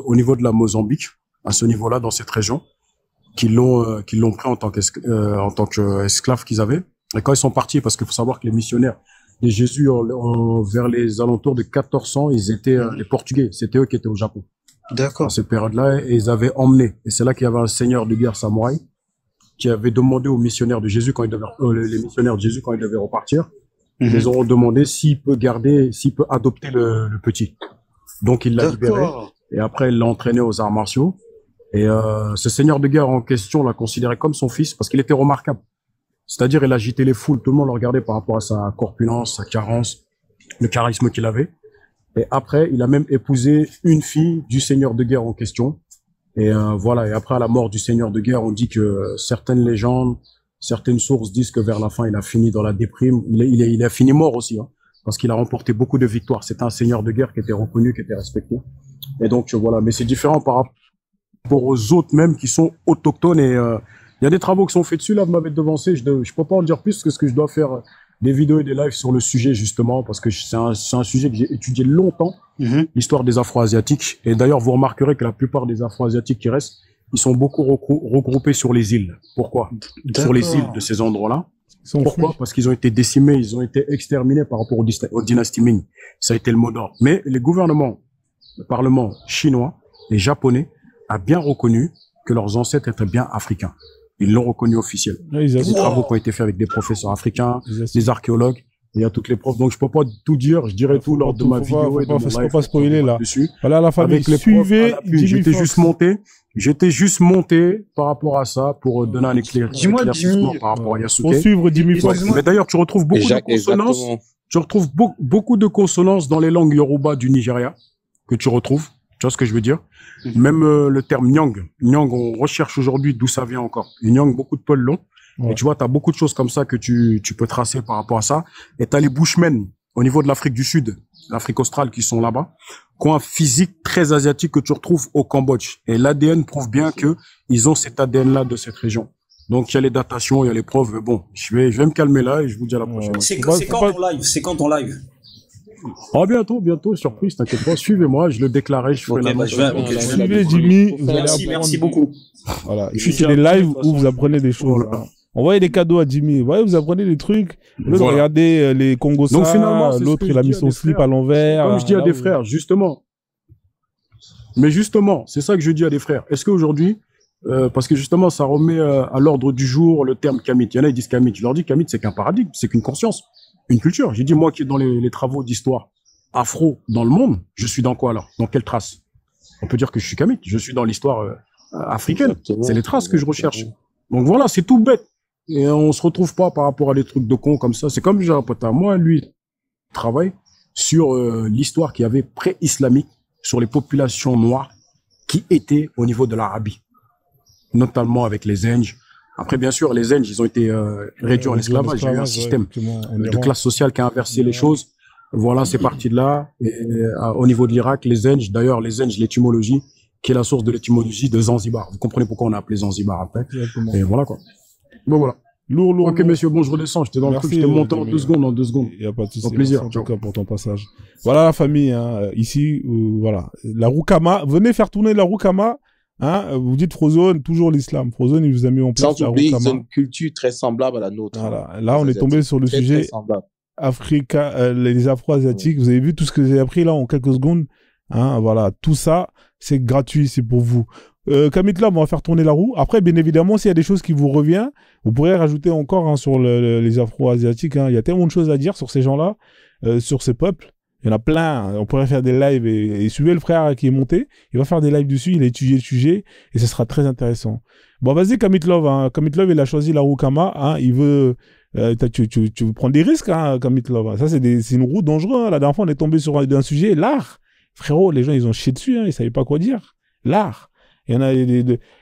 au niveau de la Mozambique, à ce niveau-là, dans cette région, qui l'ont pris en tant qu'esclaves qu'ils avaient. Et quand ils sont partis, parce qu'il faut savoir que les missionnaires de Jésus, vers les alentours de 1400, ils étaient les Portugais. C'était eux qui étaient au Japon.
D'accord.
À cette période-là, et ils avaient emmené. Et c'est là qu'il y avait un seigneur de guerre samouraï qui avait demandé aux missionnaires de Jésus les missionnaires de Jésus quand ils devaient repartir, ils les ont demandé s'il peut adopter le petit. Donc il l'a libéré. Et après il l'a entraîné aux arts martiaux. Et ce seigneur de guerre en question l'a considéré comme son fils parce qu'il était remarquable. C'est-à-dire il agitait les foules, tout le monde le regardait par rapport à sa corpulence, sa carence, le charisme qu'il avait. Et après, il a même épousé une fille du seigneur de guerre en question. Et voilà. Et après, à la mort du seigneur de guerre, on dit que certaines légendes, certaines sources disent que vers la fin, il a fini dans la déprime. Il a fini mort aussi, hein, parce qu'il a remporté beaucoup de victoires. C'était un seigneur de guerre qui était reconnu, qui était respecté. Et donc voilà. Mais c'est différent par rapport aux autres même qui sont autochtones. Et il y a des travaux qui sont faits dessus. Là, vous m'avez devancé. Je peux pas en dire plus que ce que je dois faire. Des vidéos et des lives sur le sujet justement parce que c'est un sujet que j'ai étudié longtemps, l'histoire des Afro-Asiatiques. Et d'ailleurs, vous remarquerez que la plupart des Afro-Asiatiques qui restent, ils sont beaucoup regroupés sur les îles. Pourquoi? Sur les îles de ces endroits-là. Pourquoi? Parce qu'ils ont été décimés, ils ont été exterminés par rapport aux dynasties Ming. Ça a été le mot d'ordre. Mais les gouvernements, le parlement chinois et japonais a bien reconnu que leurs ancêtres étaient bien africains. Ils l'ont reconnu officiel. Il y a des travaux qui ont été faits avec des professeurs africains, des archéologues. Il y a toutes les preuves. Donc, je peux pas tout dire. Je dirais tout lors de ma vidéo et de mon live.
Faut pas spoiler, là.
Dessus.
Voilà, la famille.
Avec les suivez J'étais juste monté par rapport à ça pour donner un éclaircissement par rapport à Yasuke.
Faut suivre Jimmy Fox.
Mais d'ailleurs, tu retrouves beaucoup de consonances. Tu retrouves beaucoup de consonances dans les langues Yoruba du Nigeria que tu retrouves. Tu vois ce que je veux dire? Même le terme Nyang, on recherche aujourd'hui d'où ça vient encore. Et Nyang, beaucoup de poils longs. Ouais. Et tu vois, tu as beaucoup de choses comme ça que tu peux tracer par rapport à ça. Et tu as les Bushmen au niveau de l'Afrique du Sud, l'Afrique australe qui sont là-bas, qui ont un physique très asiatique que tu retrouves au Cambodge. Et l'ADN prouve bien que ils ont cet ADN-là de cette région. Donc il y a les datations, il y a les preuves. Mais bon, je vais me calmer là et je vous dis à la prochaine.
C'est quand ton live?
Oh, bientôt, surprise, t'inquiète pas, suivez-moi, je le déclarerai, je ferai
Suivez Jimmy,
merci beaucoup.
Voilà, ici c'est des lives où vous apprenez des choses. Voilà. Envoyez des cadeaux à Jimmy, vous apprenez des trucs. L'autre, regardez les Congos, l'autre il a mis son slip à l'envers.
Comme je dis à des frères, justement, Mais justement, c'est ça que je dis à des frères. Est-ce qu'aujourd'hui, parce que justement, ça remet à l'ordre du jour le terme Kamit. Il y en a qui disent Kamit. Je leur dis Kamit, c'est qu'un paradigme, c'est qu'une conscience, une culture. J'ai dit, moi qui est dans les travaux d'histoire afro dans le monde, je suis dans quoi alors? Dans quelle trace? On peut dire que je suis Kamit. Je suis dans l'histoire africaine. C'est les traces que je recherche. Donc voilà, c'est tout bête. Et on se retrouve pas par rapport à des trucs de cons comme ça. C'est comme j'ai un pote à moi, lui, travaille sur l'histoire qu'il y avait pré-islamique sur les populations noires qui étaient au niveau de l'Arabie, notamment avec les Zenj. Après, bien sûr, les Zenj, ils ont été réduits en esclavage. Il y a eu un système de classe sociale qui a inversé les choses. Voilà, c'est parti de là. Et, au niveau de l'Irak, les Zenj, d'ailleurs, les Zenj, l'étymologie, qui est la source de l'étymologie de Zanzibar. Vous comprenez pourquoi on a appelé Zanzibar après. Et voilà quoi. Bon voilà. Lourd. Ok messieurs, bon je redescends, j'étais dans le truc, j'étais monté en 2 secondes, Il y a pas de souci. Au plaisir.
En tout cas pour ton passage. Voilà la famille, hein, ici, voilà. La Roukama, venez faire tourner la Roukama, hein, vous dites Frozone, toujours l'islam. Frozone, il vous a mis en place
la Roukama. Ils ont une culture très semblable à la nôtre.
Voilà. Là, on est tombé sur le sujet Africa, les Afro-Asiatiques. Vous avez vu tout ce que j'ai appris là en quelques secondes. Hein, voilà. Tout ça, c'est gratuit, c'est pour vous. Kamit Love, on va faire tourner la roue. Après, bien évidemment, s'il y a des choses qui vous reviennent, vous pourrez rajouter encore hein, sur les Afro-Asiatiques. Hein. Il y a tellement de choses à dire sur ces gens-là, sur ces peuples. Il y en a plein. On pourrait faire des lives et suivez le frère qui est monté. Il va faire des lives dessus. Il a étudié le sujet et ce sera très intéressant. Bon, vas-y, Kamit Love. Hein. Kamit Love, il a choisi la roue Kama. Hein. Il veut... tu veux prendre des risques, hein, Kamit Love. Ça, c'est une roue dangereuse. Hein. La dernière fois, on est tombé sur un sujet, l'art. Frérot, les gens, ils ont chié dessus. Hein. Ils savaient pas quoi dire. L'art. Il y en a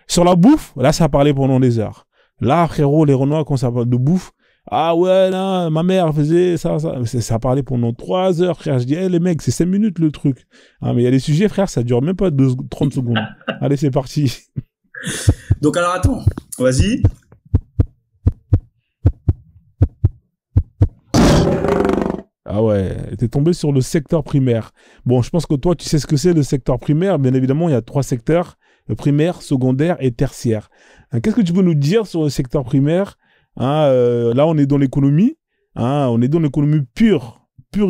sur la bouffe, là, ça a parlé pendant des heures. Là, frérot, les Renois, quand ça parle de bouffe, ah ouais, là, ma mère faisait ça. Ça a parlé pendant 3 heures, frère. Je dis, hey, les mecs, c'est 5 minutes le truc. Ah, mais il y a des sujets, frère, ça dure même pas 30 secondes. Allez, c'est parti.
Donc, alors, attends, vas-y.
Ah ouais, t'es tombé sur le secteur primaire. Bon, je pense que toi, tu sais ce que c'est le secteur primaire. Bien évidemment, il y a 3 secteurs, le primaire, secondaire et tertiaire. Hein, qu'est-ce que tu peux nous dire sur le secteur primaire? Hein, là, on est dans l'économie. Hein, on est dans l'économie pure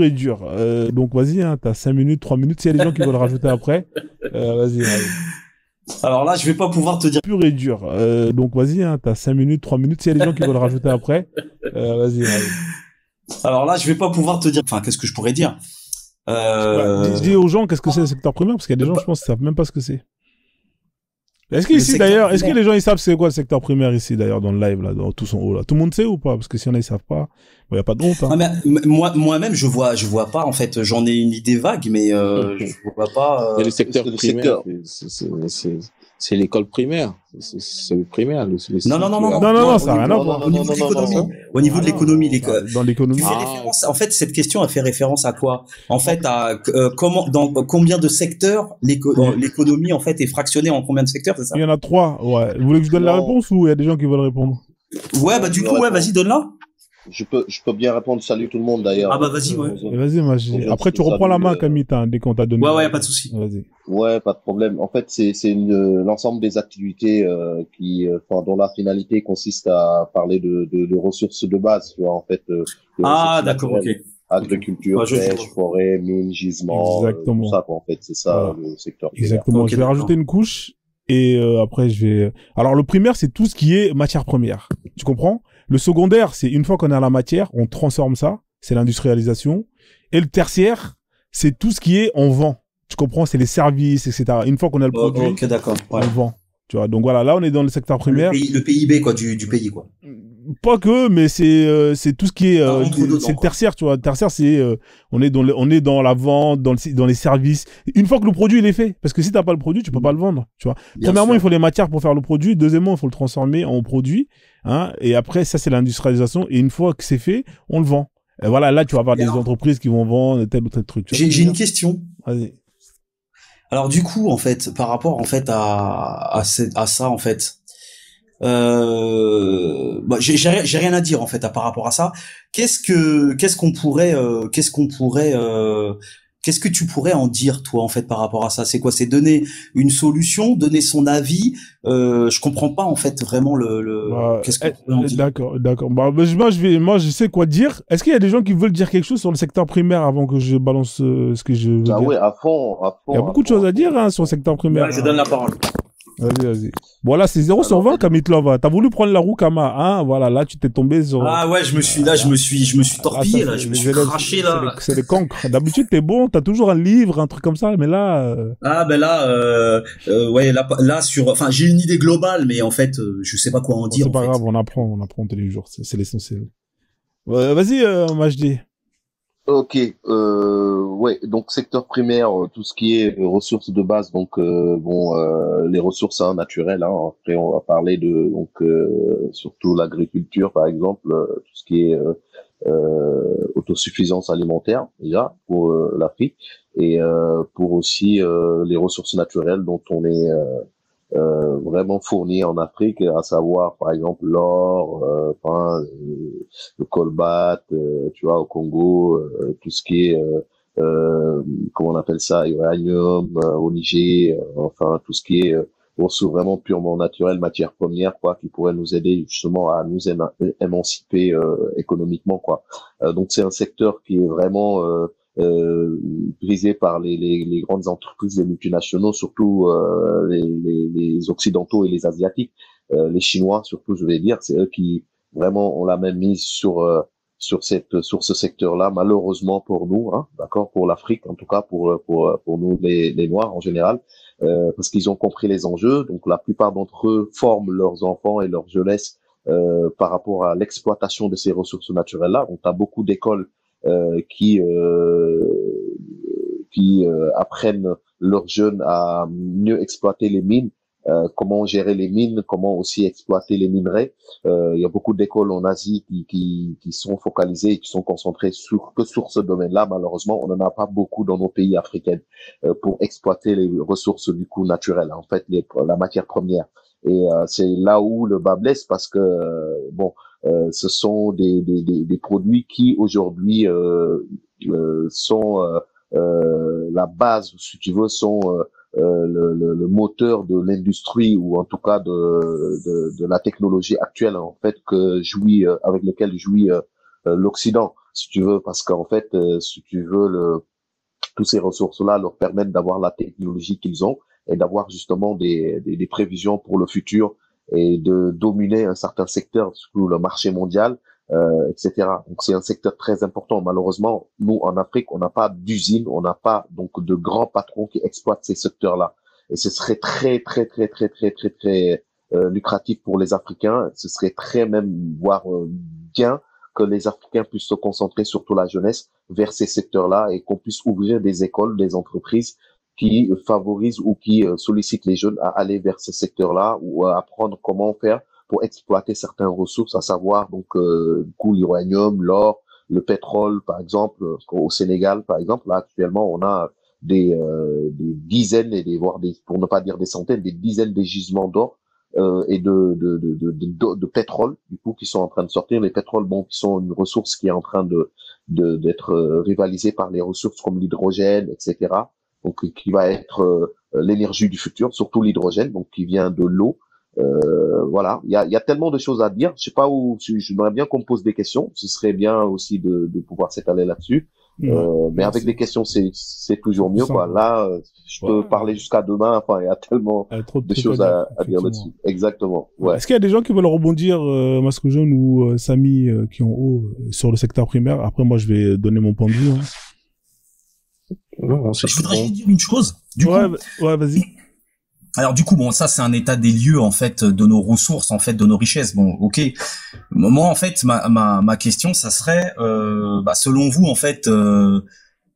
et dure. Donc, vas-y, hein, t'as 5 minutes, 3 minutes. S'il y a des gens qui veulent rajouter après, vas-y.
Alors là, je vais pas pouvoir te dire.
Pur et dur. Donc, vas-y, hein, t'as 5 minutes, 3 minutes. S'il y a des gens qui veulent rajouter après, vas-y.
Alors là, je vais pas pouvoir te dire. Enfin, qu'est-ce que je pourrais dire
dis aux gens qu'est-ce que c'est le secteur primaire, parce qu'il y a des gens, je pense, qui savent même pas ce que c'est. Est-ce qu'ici, d'ailleurs, est-ce que les gens, ils savent c'est quoi le secteur primaire ici, d'ailleurs, dans le live, là, dans tout son haut, là? Tout le monde sait ou pas? Parce que si on a, ils savent pas, il y a pas de honte, hein.
Ah, mais moi-même, je vois pas, en fait. J'en ai une idée vague, mais je vois pas.
Le secteur primaire, c'est l'école primaire. C'est le primaire.
Non,
ça n'a rien à voir.
Au niveau de l'économie. Au niveau de l'économie,
dans l'économie.
Tu fais référence, en fait, cette question a fait référence à quoi? En fait, à dans combien de secteurs l'économie, en fait, est fractionnée en combien de secteurs, c'est ça?
Il y en a 3, ouais. Vous voulez que je donne la réponse ou il y a des gens qui veulent répondre?
Ouais, bah, du coup, ouais, vas-y, donne-la.
Je peux bien répondre. Salut tout le monde d'ailleurs.
Ah bah vas-y, ouais.
Vas-y, après tu reprends la main, Kamit, dès qu'on t'a donné.
Ouais, y a pas de souci.
Vas-y.
Ouais, pas de problème. En fait, c'est l'ensemble des activités dont la finalité consiste à parler de ressources de base, tu vois, en fait.
Ah d'accord, ok.
Agriculture, pêche, forêt, mines, gisements, tout ça, quoi, en fait, c'est ça le secteur.
Exactement.
Okay,
je vais rajouter une couche et après je vais. Alors le primaire, c'est tout ce qui est matière première. Tu comprends? Le secondaire, c'est une fois qu'on a la matière, on transforme ça, c'est l'industrialisation. Et le tertiaire, c'est tout ce qui est on vend. Tu comprends? C'est les services, etc. Une fois qu'on a le produit,
ok, d'accord. Ouais.
On vend. Tu vois, donc voilà, là on est dans le secteur primaire.
Le PIB quoi, du pays quoi.
Pas que, mais c'est tout ce qui est c'est le tertiaire, tu vois. Le tertiaire, c'est on est dans la vente, dans les services. Une fois que le produit il est fait, parce que si t'as pas le produit, tu peux pas le vendre, tu vois. Premièrement, il faut les matières pour faire le produit. Deuxièmement, il faut le transformer en produit, hein. Et après, ça c'est l'industrialisation. Et une fois que c'est fait, on le vend. Et voilà, là tu vas avoir des entreprises qui vont vendre tel ou tel truc.
J'ai une question.
Vas-y.
Alors du coup, en fait, par rapport en fait à ça en fait. J'ai rien à dire en fait par rapport à ça. Qu'est-ce qu'on pourrait Qu'est-ce que tu pourrais en dire, toi, en fait, par rapport à ça? C'est quoi? C'est donner une solution, donner son avis. Je comprends pas, en fait, vraiment qu'est-ce que tu pourrais en dire?
D'accord. Bah, moi, je sais quoi dire. Est-ce qu'il y a des gens qui veulent dire quelque chose sur le secteur primaire avant que je balance ce que je veux dire?
Oui, à fond.
Il y a beaucoup de choses à dire, hein, sur le secteur primaire.
Ouais, je donne la parole.
Vas-y. Bon, là, c'est 0 sur 20, Kamitlova. T'as voulu prendre la roue, Kama, hein? Voilà, là, tu t'es tombé sur...
Ah ouais, je me suis torpillé, là. Je me suis craché, là.
C'est les cancres. D'habitude, t'es bon, t'as toujours un livre, un truc comme ça, mais là...
Ah, ben là, ouais, là, enfin, j'ai une idée globale, mais en fait, je sais pas quoi en dire.
C'est pas grave, on apprend tous les jours. C'est l'essentiel. Vas-y, Majdi.
Ok, ouais, donc secteur primaire, tout ce qui est ressources de base, donc les ressources naturelles. Après, on va parler de surtout l'agriculture, par exemple, tout ce qui est autosuffisance alimentaire déjà pour l'Afrique et pour aussi les ressources naturelles dont on est vraiment fourni en Afrique, à savoir par exemple l'or, le colbate, tu vois, au Congo, tout ce qui est comment on appelle ça, uranium, au Niger, enfin tout ce qui est ressources vraiment purement naturelles, matières premières, quoi, qui pourraient nous aider justement à nous émanciper économiquement, quoi. Donc c'est un secteur qui est vraiment brisé par les grandes entreprises, les multinationaux, surtout les occidentaux et les asiatiques, les Chinois surtout, je vais dire, c'est eux qui vraiment ont la même mise sur ce secteur-là, malheureusement pour nous, hein, d'accord, pour l'Afrique, en tout cas pour nous les Noirs en général, parce qu'ils ont compris les enjeux. Donc la plupart d'entre eux forment leurs enfants et leur jeunesse par rapport à l'exploitation de ces ressources naturelles-là. Donc t'as beaucoup d'écoles qui apprennent leurs jeunes à mieux exploiter les mines, comment gérer les mines, comment aussi exploiter les minerais. Il y a beaucoup d'écoles en Asie qui sont focalisées et qui sont concentrées sur ce domaine-là. Malheureusement, on n'en a pas beaucoup dans nos pays africains pour exploiter les ressources du coup naturelles, en fait, la matière première. Et c'est là où le bas blesse, parce que ce sont des produits qui aujourd'hui sont la base, si tu veux, sont le moteur de l'industrie, ou en tout cas de la technologie actuelle, en fait, avec lequel jouit l'Occident, si tu veux, parce qu'en fait, si tu veux, tous ces ressources-là leur permettent d'avoir la technologie qu'ils ont et d'avoir justement des prévisions pour le futur et de dominer un certain secteur, surtout le marché mondial, etc. Donc c'est un secteur très important. Malheureusement, nous en Afrique, on n'a pas d'usine, on n'a pas donc de grands patrons qui exploitent ces secteurs-là. Et ce serait très lucratif pour les Africains. Ce serait voire bien que les Africains puissent se concentrer, surtout la jeunesse, vers ces secteurs-là, et qu'on puisse ouvrir des écoles, des entreprises qui favorisent ou qui sollicitent les jeunes à aller vers ces secteurs-là, ou à apprendre comment faire pour exploiter certaines ressources, à savoir donc l'uranium, l'or, le pétrole, par exemple. Au Sénégal, par exemple, là actuellement, on a des dizaines pour ne pas dire des centaines, des dizaines de gisements d'or et de pétrole, du coup, qui sont en train de sortir. Les pétroles, qui sont une ressource qui est en train d'être rivalisée par les ressources comme l'hydrogène, etc. Donc qui va être l'énergie du futur, surtout l'hydrogène, donc qui vient de l'eau. Voilà, il y a tellement de choses à dire. Je sais pas où. J'aimerais bien qu'on me pose des questions. Ce serait bien aussi de pouvoir s'étaler là-dessus. Mais avec des questions, c'est toujours mieux, quoi. Là, je peux parler jusqu'à demain. Enfin, il y a tellement de choses à dire là-dessus. Exactement. Ouais.
Est-ce qu'il y a des gens qui veulent rebondir, Masque Jaune ou Samy, qui ont haut sur le secteur primaire? Après, moi, je vais donner mon point de vue. Hein.
Non, je voudrais juste dire une chose.
Ouais, vas-y.
Alors du coup, ça c'est un état des lieux en fait de nos ressources, en fait de nos richesses. Bon, ok. Moi en fait, ma question, ça serait, selon vous en fait,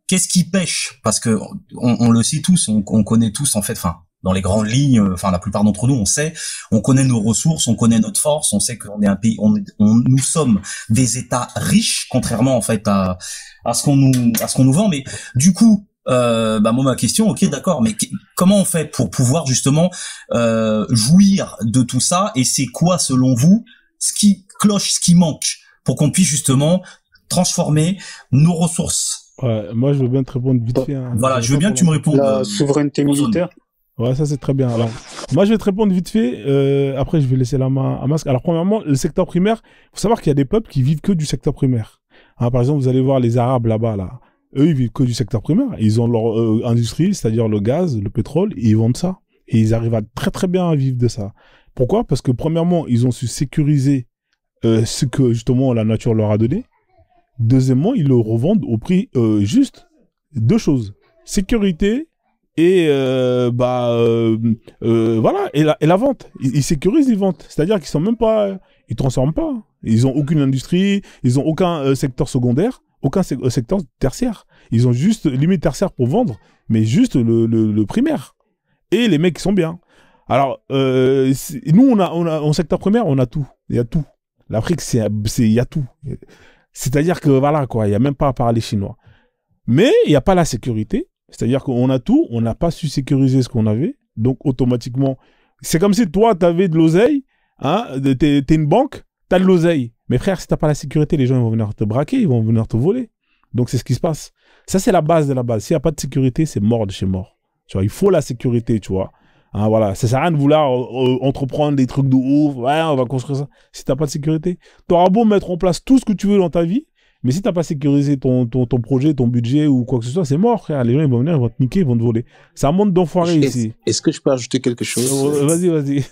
qu'est-ce qui pêche? Parce que on le sait tous, on connaît tous en fait, dans les grandes lignes, la plupart d'entre nous, on connaît nos ressources, on connaît notre force, on sait qu'on est un pays, nous sommes des États riches, contrairement en fait à ce qu'on nous vend. Mais du coup, moi ma question, ok, d'accord, mais comment on fait pour pouvoir justement jouir de tout ça, et c'est quoi selon vous ce qui cloche, ce qui manque pour qu'on puisse justement transformer nos ressources
Ouais, moi, je veux bien te répondre vite fait. Hein.
Voilà, je veux bien que tu me répondes.
La souveraineté militaire.
Ouais, ça c'est très bien. Alors, moi je vais te répondre vite fait. Après, je vais laisser la main à Masque. Alors, premièrement, le secteur primaire, faut savoir qu'il y a des peuples qui vivent que du secteur primaire. Hein, par exemple, vous allez voir les Arabes là-bas, là. Eux, ils vivent que du secteur primaire. Ils ont leur industrie, c'est-à-dire le gaz, le pétrole, et ils vendent ça. Et ils arrivent à très très bien à vivre de ça. Pourquoi? Parce que premièrement, ils ont su sécuriser ce que justement la nature leur a donné. Deuxièmement, ils le revendent au prix juste. Deux choses: sécurité et voilà, et la vente. Ils sécurisent, ils vendent. C'est-à-dire qu'ils sont même pas, ils transforment pas. Ils ont aucune industrie, ils ont aucun secteur secondaire, aucun secteur tertiaire. Ils ont juste limite tertiaire pour vendre, mais juste le primaire. Et les mecs, ils sont bien. Alors, nous, on a en secteur primaire, on a tout. Il y a tout. L'Afrique, il y a tout. C'est-à-dire que voilà, quoi, il y a même pas à parler chinois. Mais il n'y a pas la sécurité. C'est-à-dire qu'on a tout, on n'a pas su sécuriser ce qu'on avait. Donc, automatiquement, c'est comme si toi, tu avais de l'oseille, hein, t'es une banque, tu as de l'oseille. Mais frère, si tu n'as pas la sécurité, les gens ils vont venir te braquer, ils vont venir te voler. Donc, c'est ce qui se passe. Ça, c'est la base de la base. S'il n'y a pas de sécurité, c'est mort de chez mort. Tu vois, il faut la sécurité, tu vois. Hein, voilà. Ça sert à rien de vouloir entreprendre des trucs de ouf. Ouais, on va construire ça. Si tu n'as pas de sécurité, tu auras beau mettre en place tout ce que tu veux dans ta vie. Mais si t'as pas sécurisé ton projet, ton budget ou quoi que ce soit, c'est mort, frère. Les gens, ils vont venir, ils vont te niquer, ils vont te voler. C'est un monde d'enfoirés ici.
Est-ce que je peux ajouter quelque chose?
Vas-y.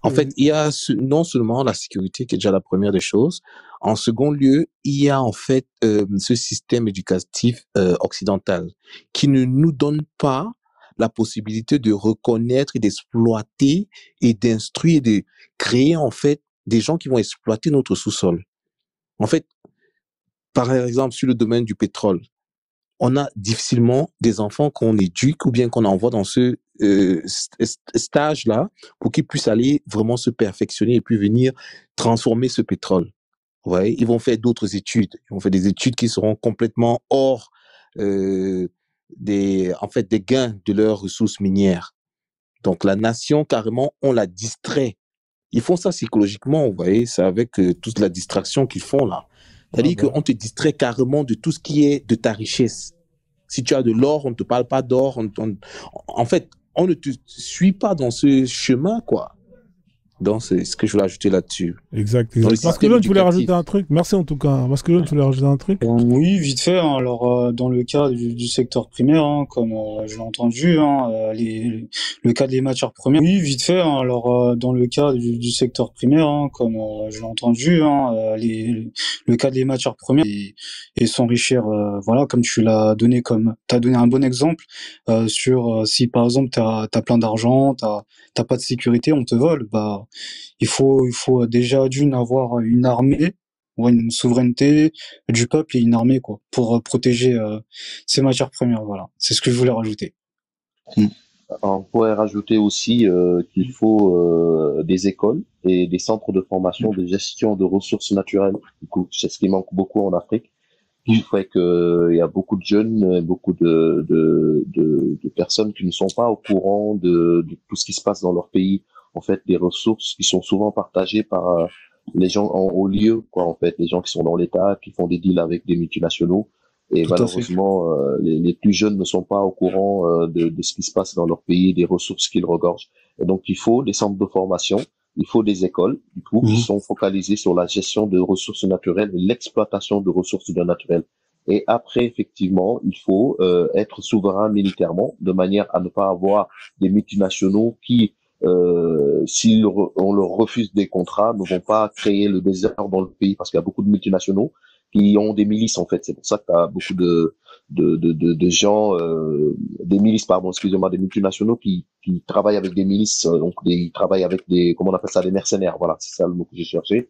En fait, il y a non seulement la sécurité qui est déjà la première des choses. En second lieu, il y a en fait ce système éducatif occidental qui ne nous donne pas la possibilité de reconnaître et d'exploiter et d'instruire et de créer en fait des gens qui vont exploiter notre sous-sol. En fait, par exemple, sur le domaine du pétrole, on a difficilement des enfants qu'on éduque ou bien qu'on envoie dans ce stage-là pour qu'ils puissent aller vraiment se perfectionner et puis venir transformer ce pétrole. Vous voyez, ils vont faire d'autres études. Ils vont faire des études qui seront complètement hors des gains de leurs ressources minières. Donc, la nation, carrément, on la distrait. Ils font ça psychologiquement, vous voyez, c'est avec toute la distraction qu'ils font là. C'est-à-dire qu'on te distrait carrément de tout ce qui est de ta richesse. Si tu as de l'or, on ne te parle pas d'or. En fait, on ne te suit pas dans ce chemin, quoi. Donc, c'est ce que je voulais ajouter là-dessus.
Exact. Parce que là, tu voulais rajouter un truc. Merci en tout cas. Parce que là, tu voulais rajouter un truc.
Oui, vite fait. Hein. Alors, dans le cas du secteur primaire, hein, comme je l'ai entendu, hein, le cas des matières premières. Oui, vite fait. Hein. Alors, dans le cas du secteur primaire, hein, comme je l'ai entendu, hein, le cas des matières premières et s'enrichir. Voilà, comme tu l'as donné, t'as donné un bon exemple sur si par exemple t'as plein d'argent, t'as pas de sécurité, on te vole. Bah il faut déjà d'une avoir une armée, ou une souveraineté du peuple et une armée quoi pour protéger ces matières premières. Voilà, c'est ce que je voulais rajouter.
On pourrait rajouter aussi qu'il faut des écoles et des centres de formation de gestion de ressources naturelles. Du coup, c'est ce qui manque beaucoup en Afrique. Il fait que il y a beaucoup de jeunes, beaucoup de personnes qui ne sont pas au courant de tout ce qui se passe dans leur pays. En fait, des ressources qui sont souvent partagées par les gens en haut lieu, quoi. En fait, les gens qui sont dans l'État, qui font des deals avec des multinationaux. Et tout malheureusement, les plus jeunes ne sont pas au courant de ce qui se passe dans leur pays, des ressources qu'ils regorgent. Et donc, il faut des centres de formation, il faut des écoles, du coup, qui sont focalisées sur la gestion de ressources naturelles et l'exploitation de ressources naturelles. Et après, effectivement, il faut être souverain militairement, de manière à ne pas avoir des multinationaux qui, si on leur refuse des contrats, ne vont pas créer le désordre dans le pays, parce qu'il y a beaucoup de multinationaux qui ont des milices, en fait. C'est pour ça que tu as beaucoup de gens, des milices, pardon, excusez-moi, des multinationaux qui travaillent avec des milices, donc ils travaillent avec comment on appelle ça, des mercenaires, voilà, c'est ça le mot que j'ai cherché,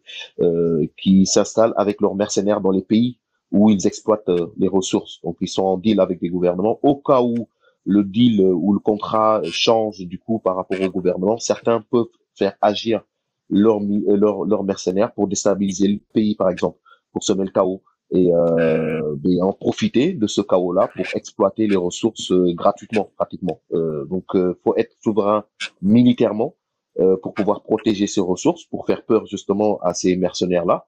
qui s'installent avec leurs mercenaires dans les pays où ils exploitent les ressources. Donc ils sont en deal avec des gouvernements. Au cas où le deal ou le contrat change du coup par rapport au gouvernement, certains peuvent faire agir leurs mercenaires pour déstabiliser le pays, par exemple, pour semer le chaos et en profiter de ce chaos-là pour exploiter les ressources gratuitement, pratiquement. Donc, faut être souverain militairement pour pouvoir protéger ces ressources, pour faire peur justement à ces mercenaires-là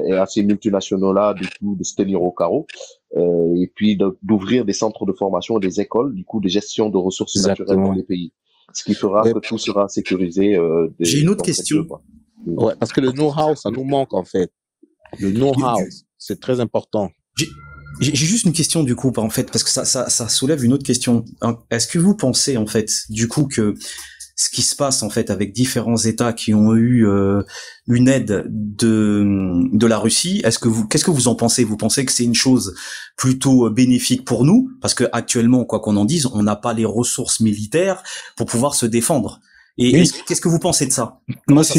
et à ces multinationaux-là, du coup, de se tenir au carreau. et puis d'ouvrir des centres de formation, des écoles, du coup, de gestion de ressources naturelles dans les pays. Ce qui fera que tout sera sécurisé.
J'ai une autre question.
Ouais, parce que le know-how, ça nous manque en fait. Le know-how, c'est très important.
J'ai juste une question du coup, en fait, parce que ça soulève une autre question. Est-ce que vous pensez en fait, du coup, que ce qui se passe en fait avec différents États qui ont eu une aide de la Russie, qu'est-ce que vous en pensez? Vous pensez que c'est une chose plutôt bénéfique pour nous, parce que actuellement, quoi qu'on en dise, on n'a pas les ressources militaires pour pouvoir se défendre. Et
oui.
Qu'est-ce que vous pensez de ça?
Moi, c'est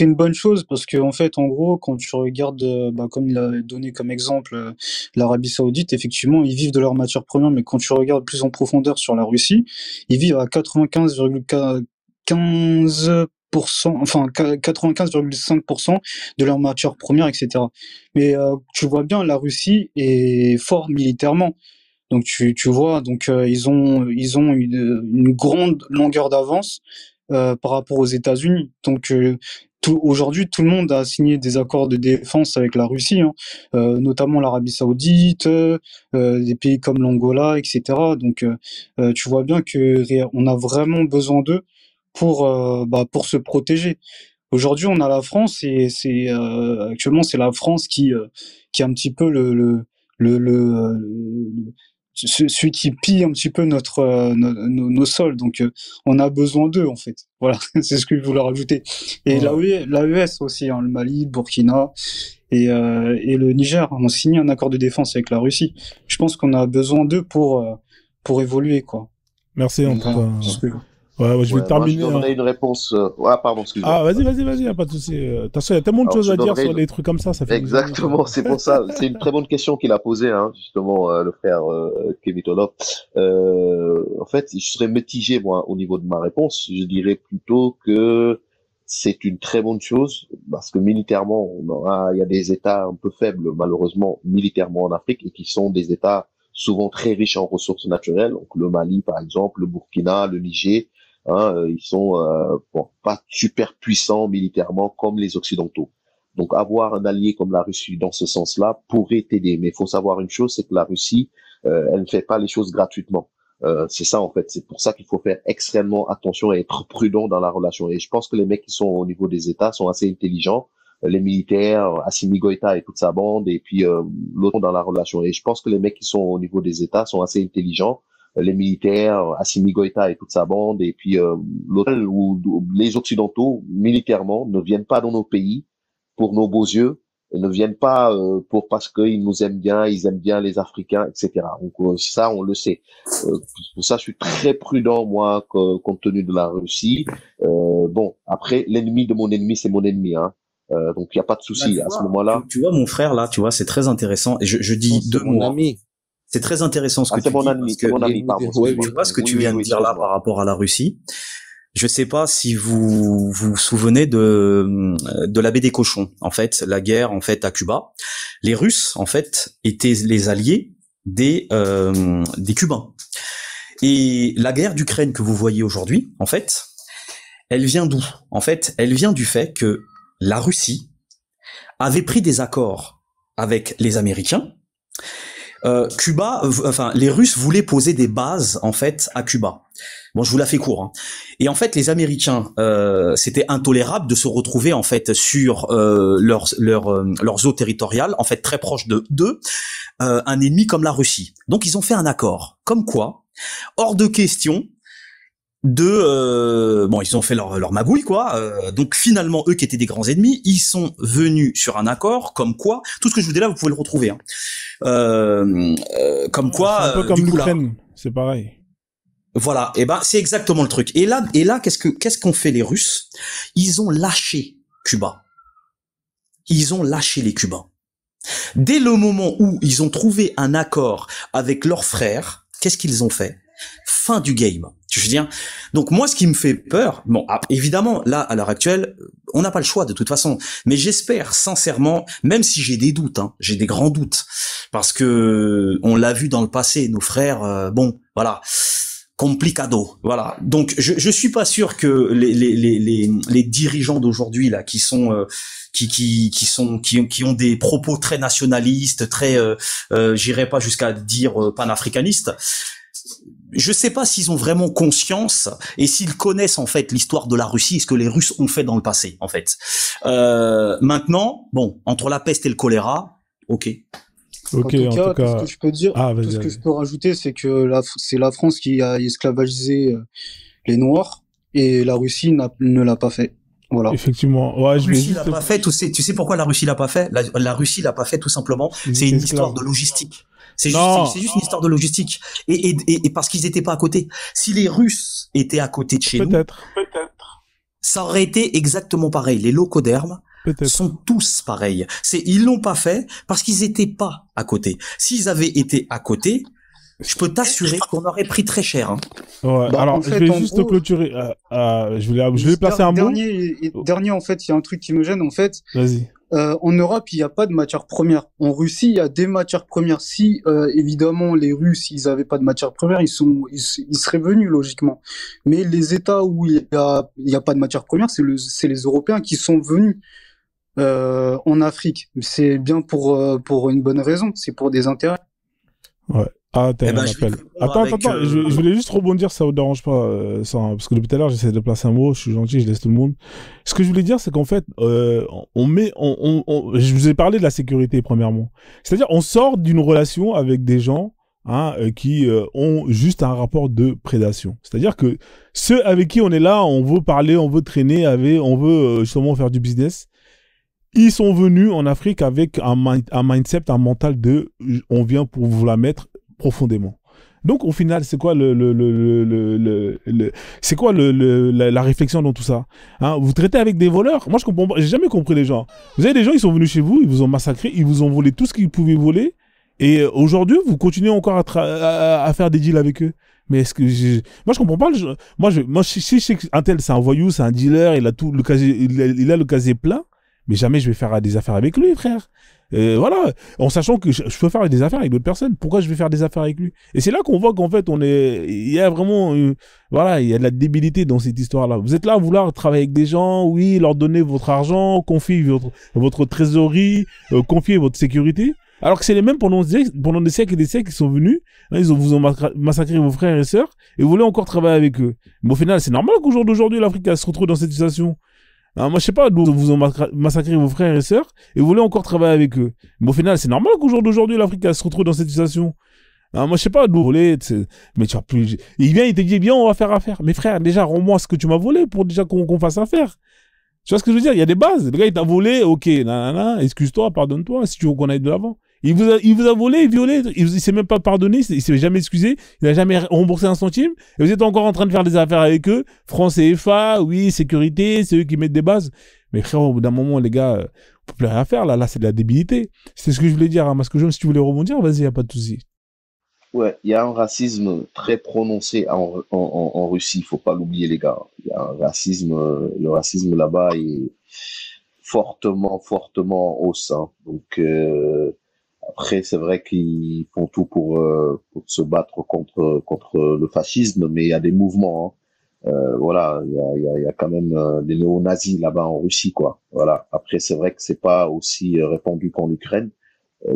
une bonne chose parce que en fait, en gros, quand tu regardes, comme il a donné comme exemple l'Arabie Saoudite, effectivement, ils vivent de leurs matières premières, mais quand tu regardes plus en profondeur sur la Russie, ils vivent à 95,15%, enfin 95,5% de leurs matières premières, etc. Mais tu vois bien, la Russie est forte militairement. Donc tu vois, donc ils ont une grande longueur d'avance par rapport aux États-Unis. Donc aujourd'hui, tout le monde a signé des accords de défense avec la Russie, notamment l'Arabie Saoudite, des pays comme l'Angola, etc. Donc tu vois bien que on a vraiment besoin d'eux pour se protéger. Aujourd'hui, on a la France et actuellement c'est la France qui est un petit peu celui qui pille un petit peu nos sols. Donc on a besoin d'eux en fait. Voilà, c'est ce que je voulais rajouter. Et l'AES aussi, le Mali, le Burkina et le Niger ont signé un accord de défense avec la Russie. Je pense qu'on a besoin d'eux pour évoluer, quoi.
Merci en tout cas. Ouais, je vais terminer.
Moi, je donnerai une réponse. Pardon, excuse-moi.
Ah, vas-y, y a pas de souci. De toute façon, il y a tellement de choses à dire sur les trucs comme ça. Fait
exactement, c'est pour ça. C'est une très bonne question qu'il a posée, justement, le frère Kevin Tolov. En fait, je serais mitigé, moi, au niveau de ma réponse. Je dirais plutôt que c'est une très bonne chose parce que militairement, il y a des États un peu faibles, malheureusement, militairement en Afrique et qui sont des États souvent très riches en ressources naturelles. Donc le Mali, par exemple, le Burkina, le Niger. Ils sont pas super puissants militairement comme les Occidentaux. Donc avoir un allié comme la Russie dans ce sens-là pourrait t'aider. Mais il faut savoir une chose, c'est que la Russie, elle ne fait pas les choses gratuitement. C'est ça en fait. C'est pour ça qu'il faut faire extrêmement attention et être prudent dans la relation. Et je pense que les mecs qui sont au niveau des États sont assez intelligents. Les militaires, Assimi Goïta et toute sa bande, et puis l'autre dans la relation. Et je pense que les mecs qui sont au niveau des États sont assez intelligents. Les militaires, Assimi Goïta et toute sa bande, et puis l'autre ou les Occidentaux militairement ne viennent pas dans nos pays pour nos beaux yeux, et ne viennent pas parce qu'ils nous aiment bien, ils aiment bien les Africains, etc. Donc ça, on le sait. Pour ça, je suis très prudent moi compte tenu de la Russie. Bon, après, l'ennemi de mon ennemi, c'est mon ennemi, donc il y a pas de souci à ce moment-là.
Tu vois mon frère là, tu vois, c'est très intéressant et je dis deux mots.
Ami.
C'est très intéressant ce que tu dis.
C'est mon ami, pardon.
Tu vois ce que tu viens de dire là par rapport à la Russie. Je sais pas si vous vous souvenez de la baie des cochons. En fait, la guerre en fait à Cuba. Les Russes en fait étaient les alliés des Cubains. Et la guerre d'Ukraine que vous voyez aujourd'hui, en fait, elle vient d'où? En fait, elle vient du fait que la Russie avait pris des accords avec les Américains. Les Russes voulaient poser des bases en fait à Cuba. Bon, je vous la fais court. Et en fait, les Américains, c'était intolérable de se retrouver en fait sur leurs eaux territoriales, en fait très proches d'eux, un ennemi comme la Russie. Donc, ils ont fait un accord, comme quoi, hors de question ils ont fait leur magouille quoi. Donc finalement eux qui étaient des grands ennemis, ils sont venus sur un accord comme quoi tout ce que je vous dis là vous pouvez le retrouver. Comme quoi.
C'est un peu comme l'Ukraine, c'est pareil.
Voilà, et c'est exactement le truc. Et là qu'est-ce qu'ont fait les Russes? Ils ont lâché Cuba. Ils ont lâché les Cubains. Dès le moment où ils ont trouvé un accord avec leurs frères, qu'est-ce qu'ils ont fait? Fin du game. Je veux dire. Donc moi, ce qui me fait peur, évidemment, là, à l'heure actuelle, on n'a pas le choix de toute façon. Mais j'espère sincèrement, même si j'ai des doutes, j'ai des grands doutes, parce que on l'a vu dans le passé, nos frères, voilà. complicado. Voilà. Donc je suis pas sûr que les dirigeants d'aujourd'hui là qui sont qui ont des propos très nationalistes, très j'irai pas jusqu'à dire panafricanistes. Je sais pas s'ils ont vraiment conscience et s'ils connaissent en fait l'histoire de la Russie et ce que les Russes ont fait dans le passé en fait. Maintenant, bon, entre la peste et le choléra, ok.
Ok,
en tout cas, tout ce que je peux dire, tout ce que je peux rajouter, c'est que c'est la France qui a esclavagisé les Noirs et la Russie ne l'a pas fait. Voilà.
Effectivement. Ouais,
La Russie l'a pas fait. Tu sais pourquoi la Russie l'a pas fait? La Russie l'a pas fait tout simplement. C'est une histoire de logistique. C'est juste une histoire de logistique. Et parce qu'ils étaient pas à côté. Si les Russes étaient à côté de chez nous, ça aurait été exactement pareil. Les locodermes sont tous pareils. Ils l'ont pas fait parce qu'ils étaient pas à côté. S'ils avaient été à côté, je peux t'assurer qu'on aurait pris très cher. Hein.
Ouais, alors, je vais juste clôturer. Je vais placer un mot.
Dernier, en fait, il y a un truc qui me gêne, en fait.
Vas-y.
En Europe, il n'y a pas de matières premières. En Russie, il y a des matières premières. Si, évidemment, les Russes, ils n'avaient pas de matières premières, ils seraient venus, logiquement. Mais les États où il y a pas de matières premières, c'est les Européens qui sont venus. En Afrique. C'est bien pour une bonne raison. C'est pour des intérêts.
Ouais. Ah, t'as un appel. Attends, je voulais juste rebondir, ça vous dérange pas, parce que depuis tout à l'heure, j'essaie de placer un mot, je suis gentil, je laisse tout le monde. Ce que je voulais dire, c'est qu'en fait, je vous ai parlé de la sécurité, premièrement. C'est-à-dire, on sort d'une relation avec des gens, qui ont juste un rapport de prédation. C'est-à-dire que ceux avec qui on est là, on veut parler, on veut traîner, on veut justement faire du business. Ils sont venus en Afrique avec un mindset, un mental de on vient pour vous la mettre profondément. Donc au final, c'est quoi la réflexion dans tout ça, vous traitez avec des voleurs. Moi je comprends pas, j'ai jamais compris les gens. Vous avez des gens, ils sont venus chez vous, ils vous ont massacré, ils vous ont volé tout ce qu'ils pouvaient voler, et aujourd'hui vous continuez encore à faire des deals avec eux. Mais est-ce que moi je comprends pas. Moi si je sais qu'un tel c'est un voyou, c'est un dealer, il a tout le casier, il a le casier plein, mais jamais je vais faire des affaires avec lui, frère. Voilà, en sachant que je peux faire des affaires avec d'autres personnes. Pourquoi je vais faire des affaires avec lui? Et c'est là qu'on voit qu'en fait, il y a vraiment, voilà, il y a de la débilité dans cette histoire-là. Vous êtes là à vouloir travailler avec des gens, oui, leur donner votre argent, confier votre trésorerie, confier votre sécurité. Alors que c'est les mêmes pendant des siècles et des siècles qui sont venus, vous ont massacré vos frères et sœurs, et vous voulez encore travailler avec eux. Mais au final, c'est normal qu'au jour d'aujourd'hui, l'Afrique se retrouve dans cette situation. Moi, je sais pas d'où vous ont massacré vos frères et sœurs et vous voulez encore travailler avec eux. Mais au final, c'est normal qu'au jour d'aujourd'hui, l'Afrique se retrouve dans cette situation. Moi, je sais pas d'où vous voulez, mais tu vas plus. Il vient, il te dit, bien, on va faire affaire. Mais frère, déjà, rends-moi ce que tu m'as volé pour déjà qu'on fasse affaire. Tu vois ce que je veux dire? Il y a des bases. Le gars, il t'a volé, ok, excuse-toi, pardonne-toi, si tu veux qu'on aille de l'avant. Il vous a volé, violé, il s'est même pas pardonné, il s'est jamais excusé, il a jamais remboursé un centime, et vous êtes encore en train de faire des affaires avec eux, France CFA, oui, sécurité, c'est eux qui mettent des bases. Mais frère, au bout d'un moment, les gars, on peut plus rien faire, là, c'est de la débilité. C'est ce que je voulais dire, parce que si tu voulais rebondir, vas-y, y a pas de souci.
Ouais, il y a un racisme très prononcé en Russie, il faut pas l'oublier, les gars. Il y a un racisme, le racisme là-bas est fortement hausse, Donc, après, c'est vrai qu'ils font tout pour se battre contre le fascisme, mais il y a des mouvements. Voilà, il y a quand même des néo-nazis là-bas en Russie, quoi. Voilà. Après, c'est vrai que c'est pas aussi répandu qu'en Ukraine,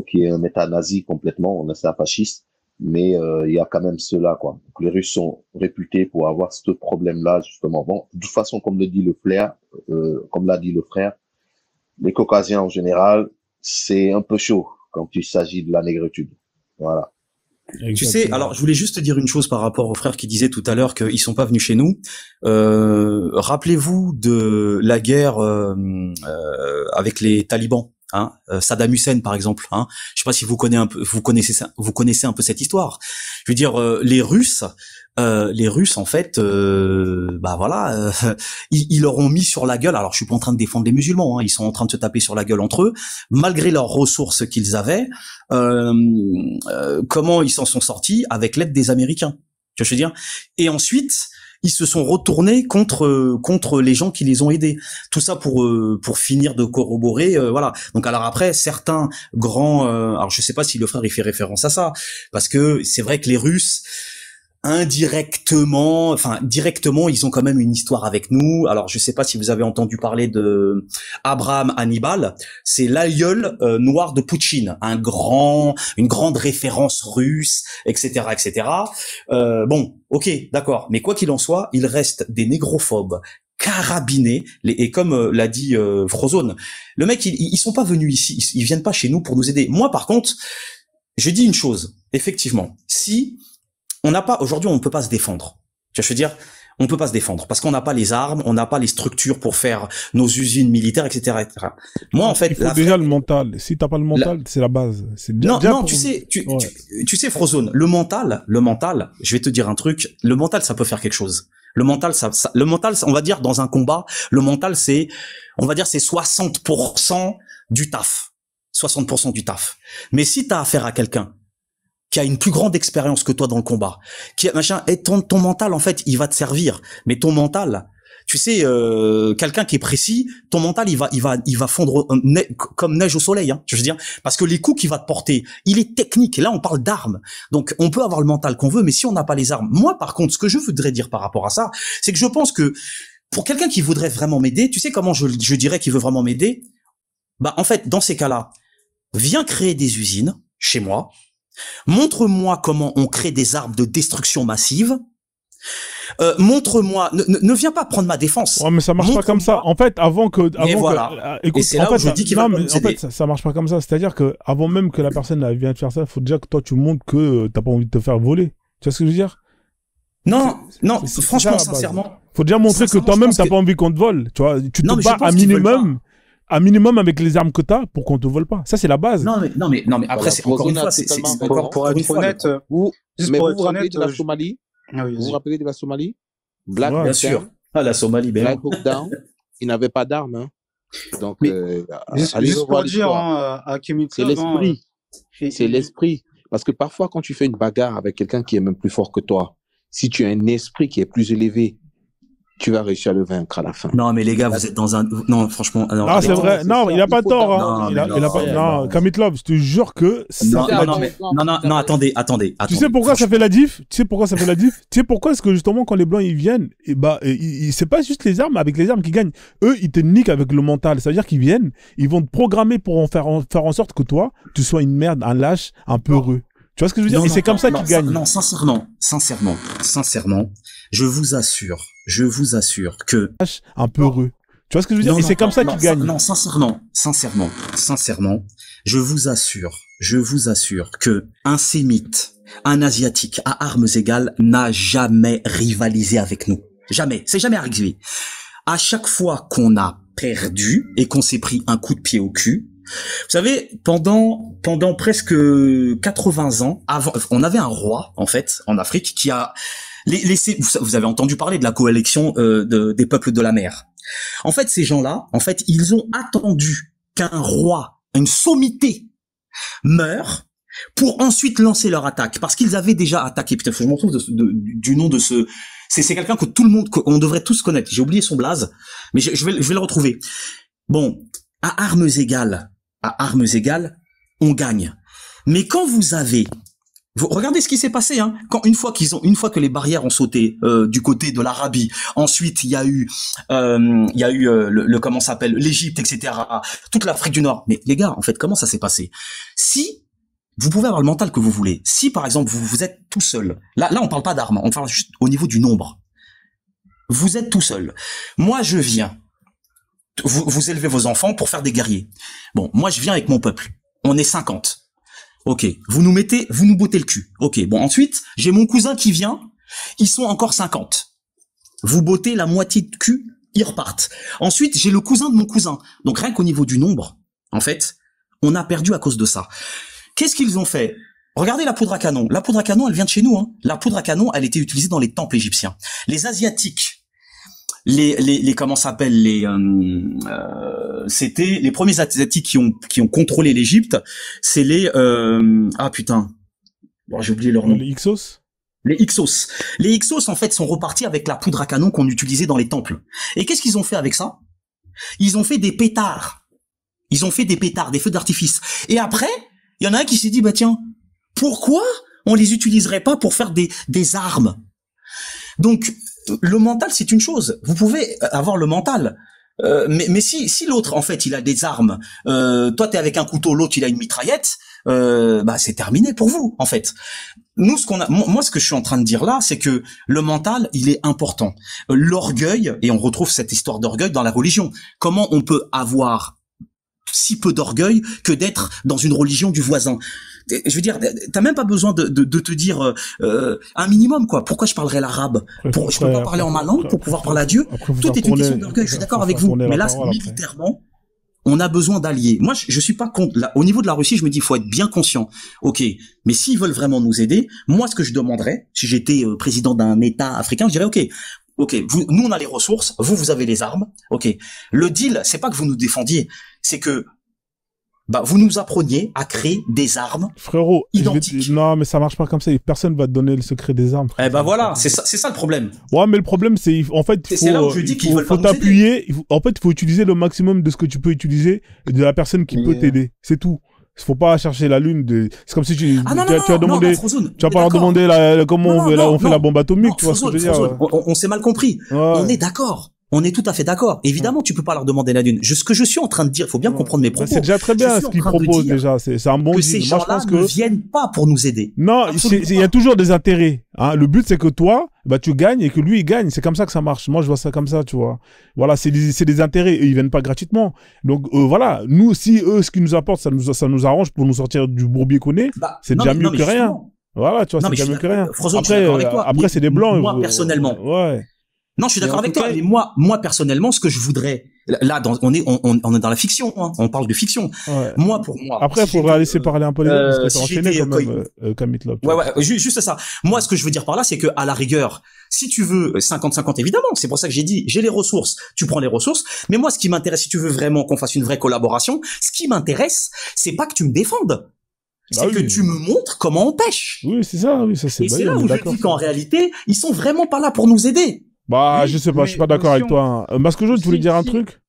qui est un État nazi complètement, un État fasciste, mais il y a quand même cela, quoi. Donc, les Russes sont réputés pour avoir ce problème-là, justement. Bon, de toute façon, comme l'a dit le frère, les Caucasiens en général, c'est un peu chaud quand il s'agit de la négritude. Voilà.
Exactement. Tu sais, alors je voulais juste te dire une chose par rapport aux frères qui disaient tout à l'heure qu'ils sont pas venus chez nous. Rappelez-vous de la guerre avec les talibans, Saddam Hussein par exemple. Je sais pas si vous connaissez un peu cette histoire. Je veux dire, les Russes en fait, voilà, ils leur ont mis sur la gueule. Alors, je suis pas en train de défendre les musulmans, ils sont en train de se taper sur la gueule entre eux, malgré leurs ressources qu'ils avaient. Comment ils s'en sont sortis? Avec l'aide des Américains. Tu vois ce que je veux dire? Et ensuite, ils se sont retournés contre les gens qui les ont aidés. Tout ça pour finir de corroborer, voilà. Donc alors après, certains grands, alors je sais pas si le frère il fait référence à ça, parce que c'est vrai que les Russes, indirectement, enfin directement, ils ont quand même une histoire avec nous. Alors je sais pas si vous avez entendu parler de Abraham Hannibal, c'est l'aïeul noir de Poutchine, une grande référence russe, etc., etc. Bon, ok, d'accord, mais quoi qu'il en soit, il reste des négrophobes carabinés, et comme l'a dit Frozone, le mec, ils sont pas venus ici, ils viennent pas chez nous pour nous aider. Moi, par contre, je dis une chose, effectivement, si on n'a pas, aujourd'hui, on ne peut pas se défendre. Tu vois, je veux dire, on ne peut pas se défendre parce qu'on n'a pas les armes, on n'a pas les structures pour faire nos usines militaires, etc., etc. Moi, en fait,
il faut déjà le mental. Si t'as pas le mental, c'est la base.
Non, tu sais, Frozone, le mental, je vais te dire un truc, le mental, ça peut faire quelque chose. Le mental, on va dire, dans un combat, le mental, c'est 60% du taf. 60% du taf. Mais si t'as affaire à quelqu'un qui a une plus grande expérience que toi dans le combat, qui a machin, et ton mental, en fait, il va te servir. Mais ton mental, tu sais, quelqu'un qui est précis, ton mental, il va fondre comme neige au soleil, hein, je veux dire, parce que les coups qu'il va te porter, il est technique. Et là, on parle d'armes. Donc, on peut avoir le mental qu'on veut, mais si on n'a pas les armes. Moi, par contre, ce que je voudrais dire par rapport à ça, c'est que je pense que pour quelqu'un qui voudrait vraiment m'aider, tu sais comment je dirais qu'il veut vraiment m'aider? Bah, en fait, dans ces cas-là, viens créer des usines chez moi. Montre-moi comment on crée des armes de destruction massive. Montre-moi, ne viens pas prendre ma défense.
Ouais, mais ça marche pas comme ça. En fait,
écoute, c'est là où je dis qu'il va
en fait, ça marche pas comme ça. C'est-à-dire que avant même que la personne vienne te faire ça, il faut déjà que toi tu montres que t'as pas envie de te faire voler. Tu vois ce que je veux dire?
Non, franchement, sincèrement.
Faut déjà montrer que toi-même t'as pas envie qu'on te vole. Tu vois, tu te bats à minimum avec les armes que t'as pour qu'on te vole pas. Ça, c'est la base.
Non, mais après, c'est encore une fois, c'est
pour être honnête.
Vous vous rappelez de la Somalie? Vous vous rappelez de la Somalie? Black
bien sûr. Ah, la Somalie, bien.
Black Hawk Down, ils n'avaient pas d'armes, hein. Donc,
juste pour dire, à Kémy
c'est l'esprit. C'est l'esprit. Parce que parfois, quand tu fais une bagarre avec quelqu'un qui est même plus fort que toi, si tu as un esprit qui est plus élevé, tu vas réussir à le vaincre à la fin.
Non, mais les gars, vous êtes dans un... Non, franchement...
Non, c'est vrai. Non, il a pas tort. Hein. Non, Kamitlov, je te jure que...
Non, attendez.
Tu sais pourquoi ça fait la diff? Tu sais pourquoi est-ce que justement, quand les Blancs, ils viennent, c'est pas juste les armes, avec les armes qu'ils gagnent. Eux, ils te niquent avec le mental. Ça veut dire qu'ils viennent, ils vont te programmer pour faire en sorte que toi, tu sois une merde, un lâche, un peureux. Tu vois ce que je veux dire? Et c'est comme ça qu'ils gagnent.
Non, sincèrement, je vous assure que...
Un peu heureux. Tu vois ce que je veux dire? Et c'est comme ça qu'ils gagnent.
Non, sincèrement, je vous assure que un sémite, un asiatique à armes égales n'a jamais rivalisé avec nous. Jamais. C'est jamais arrivé. À chaque fois qu'on a perdu et qu'on s'est pris un coup de pied au cul, vous savez, pendant presque 80 ans, avant, on avait un roi, en fait, en Afrique, qui a vous avez entendu parler de la coalition des peuples de la mer. En fait, ces gens-là, ils ont attendu qu'un roi, une sommité, meure pour ensuite lancer leur attaque, parce qu'ils avaient déjà attaqué. Putain, je m'en trouve du nom de ce... C'est quelqu'un que tout le monde, qu'on devrait tous connaître. J'ai oublié son blaze, mais je vais le retrouver. Bon, à armes égales, on gagne. Mais quand vous avez... Regardez ce qui s'est passé, hein. Une fois que les barrières ont sauté du côté de l'Arabie, ensuite il y a eu comment s'appelle, l'Égypte, etc., toute l'Afrique du Nord. Mais les gars, en fait, comment ça s'est passé? Si vous pouvez avoir le mental que vous voulez, si par exemple vous êtes tout seul, là on parle pas d'armes, on parle juste au niveau du nombre. Vous êtes tout seul. Moi je viens. Vous élevez vos enfants pour faire des guerriers. Bon, moi je viens avec mon peuple. On est 50. Ok, vous nous bottez le cul. Ok, bon, ensuite, j'ai mon cousin qui vient, ils sont encore 50. Vous bottez la moitié de cul, ils repartent. Ensuite, j'ai le cousin de mon cousin. Donc rien qu'au niveau du nombre, en fait, on a perdu à cause de ça. Qu'est-ce qu'ils ont fait? Regardez la poudre à canon. La poudre à canon, elle vient de chez nous, hein. La poudre à canon, elle était utilisée dans les temples égyptiens. Les Asiatiques, comment s'appelle, c'était les premiers Asiatiques qui ont contrôlé l'Égypte, c'est les j'ai oublié leur nom.
Les Hyksos.
Les Hyksos en fait sont repartis avec la poudre à canon qu'on utilisait dans les temples. Et qu'est-ce qu'ils ont fait avec ça? Ils ont fait des pétards. Des feux d'artifice. Et après, il y en a un qui s'est dit bah tiens, pourquoi on les utiliserait pas pour faire des armes. Donc, le mental, c'est une chose. Vous pouvez avoir le mental. Mais si l'autre, en fait, il a des armes, toi, t'es avec un couteau, l'autre, il a une mitraillette, bah, c'est terminé pour vous, en fait. Nous, moi, ce que je suis en train de dire là, c'est que le mental, il est important. L'orgueil, et on retrouve cette histoire d'orgueil dans la religion. Comment on peut avoir si peu d'orgueil que d'être dans une religion du voisin? Je veux dire, t'as même pas besoin de te dire un minimum, quoi. Pourquoi je parlerais l'arabe? Je peux pas parler en ma langue pour pouvoir parler à Dieu? Tout est une question d'orgueil, je suis d'accord avec vous. Mais là, militairement, on a besoin d'alliés. Moi, je suis pas contre. Là, au niveau de la Russie, je me dis, il faut être bien conscient. Ok, mais s'ils veulent vraiment nous aider, moi, ce que je demanderais, si j'étais président d'un État africain, je dirais, ok, nous, on a les ressources, vous avez les armes. Ok, le deal, c'est pas que vous nous défendiez, c'est que bah, vous nous appreniez à créer des armes.
Frérot,
identiques.
Non, mais ça marche pas comme ça. Personne va te donner le secret des armes.
Eh ben voilà, c'est ça le problème.
Ouais, mais le problème, c'est, en fait,
c'est là où je dis qu'ils veulent pas nous
t'appuyer. En fait, il faut utiliser le maximum de ce que tu peux utiliser de la personne qui peut t'aider. C'est tout. Il faut pas chercher la lune. C'est comme si tu as demandé. Tu vas pas leur demander comment on fait la bombe atomique. Tu vois ce que je veux dire.
On s'est mal compris. Ouais. On est d'accord. On est tout à fait d'accord. Évidemment, tu peux pas leur demander la lune. Ce que je suis en train de dire, il faut bien comprendre mes propos.
C'est déjà très bien ce qu'ils proposent déjà. C'est un bon deal.
Ces gens-là ne viennent pas pour nous aider.
Non, il y a toujours des intérêts. Hein. Le but, c'est que toi, bah, tu gagnes et que lui, il gagne. C'est comme ça que ça marche. Moi, je vois ça comme ça, tu vois. Voilà, c'est des intérêts et ils viennent pas gratuitement. Donc, voilà. Nous, si eux, ce qu'ils nous apportent, ça nous arrange pour nous sortir du bourbier qu'on est, c'est déjà mieux que rien. Voilà, tu vois, c'est déjà mieux que rien. Après, c'est des blancs.
Moi, personnellement.
Ouais.
Non, je suis d'accord avec toi. Mais moi personnellement, ce que je voudrais, là, on est dans la fiction. Hein, on parle de fiction.
Ouais.
Pour moi.
Après, il faudra laisser parler un peu les gens parce que t'as enchaîné quand même, Kamitlov.
Ouais, juste ça. Moi, ce que je veux dire par là, c'est que à la rigueur, si tu veux 50-50, évidemment, c'est pour ça que j'ai dit, j'ai les ressources, tu prends les ressources. Mais moi, ce qui m'intéresse, si tu veux vraiment qu'on fasse une vraie collaboration, ce qui m'intéresse, c'est pas que tu me défendes. C'est que tu me montres comment on pêche.
Oui, c'est ça. Oui, ça c'est.
Et c'est là où je dis qu'en réalité, ils sont vraiment pas là pour nous aider.
Bah, je sais pas, je suis pas d'accord avec toi. Masquejaude, tu voulais dire un truc?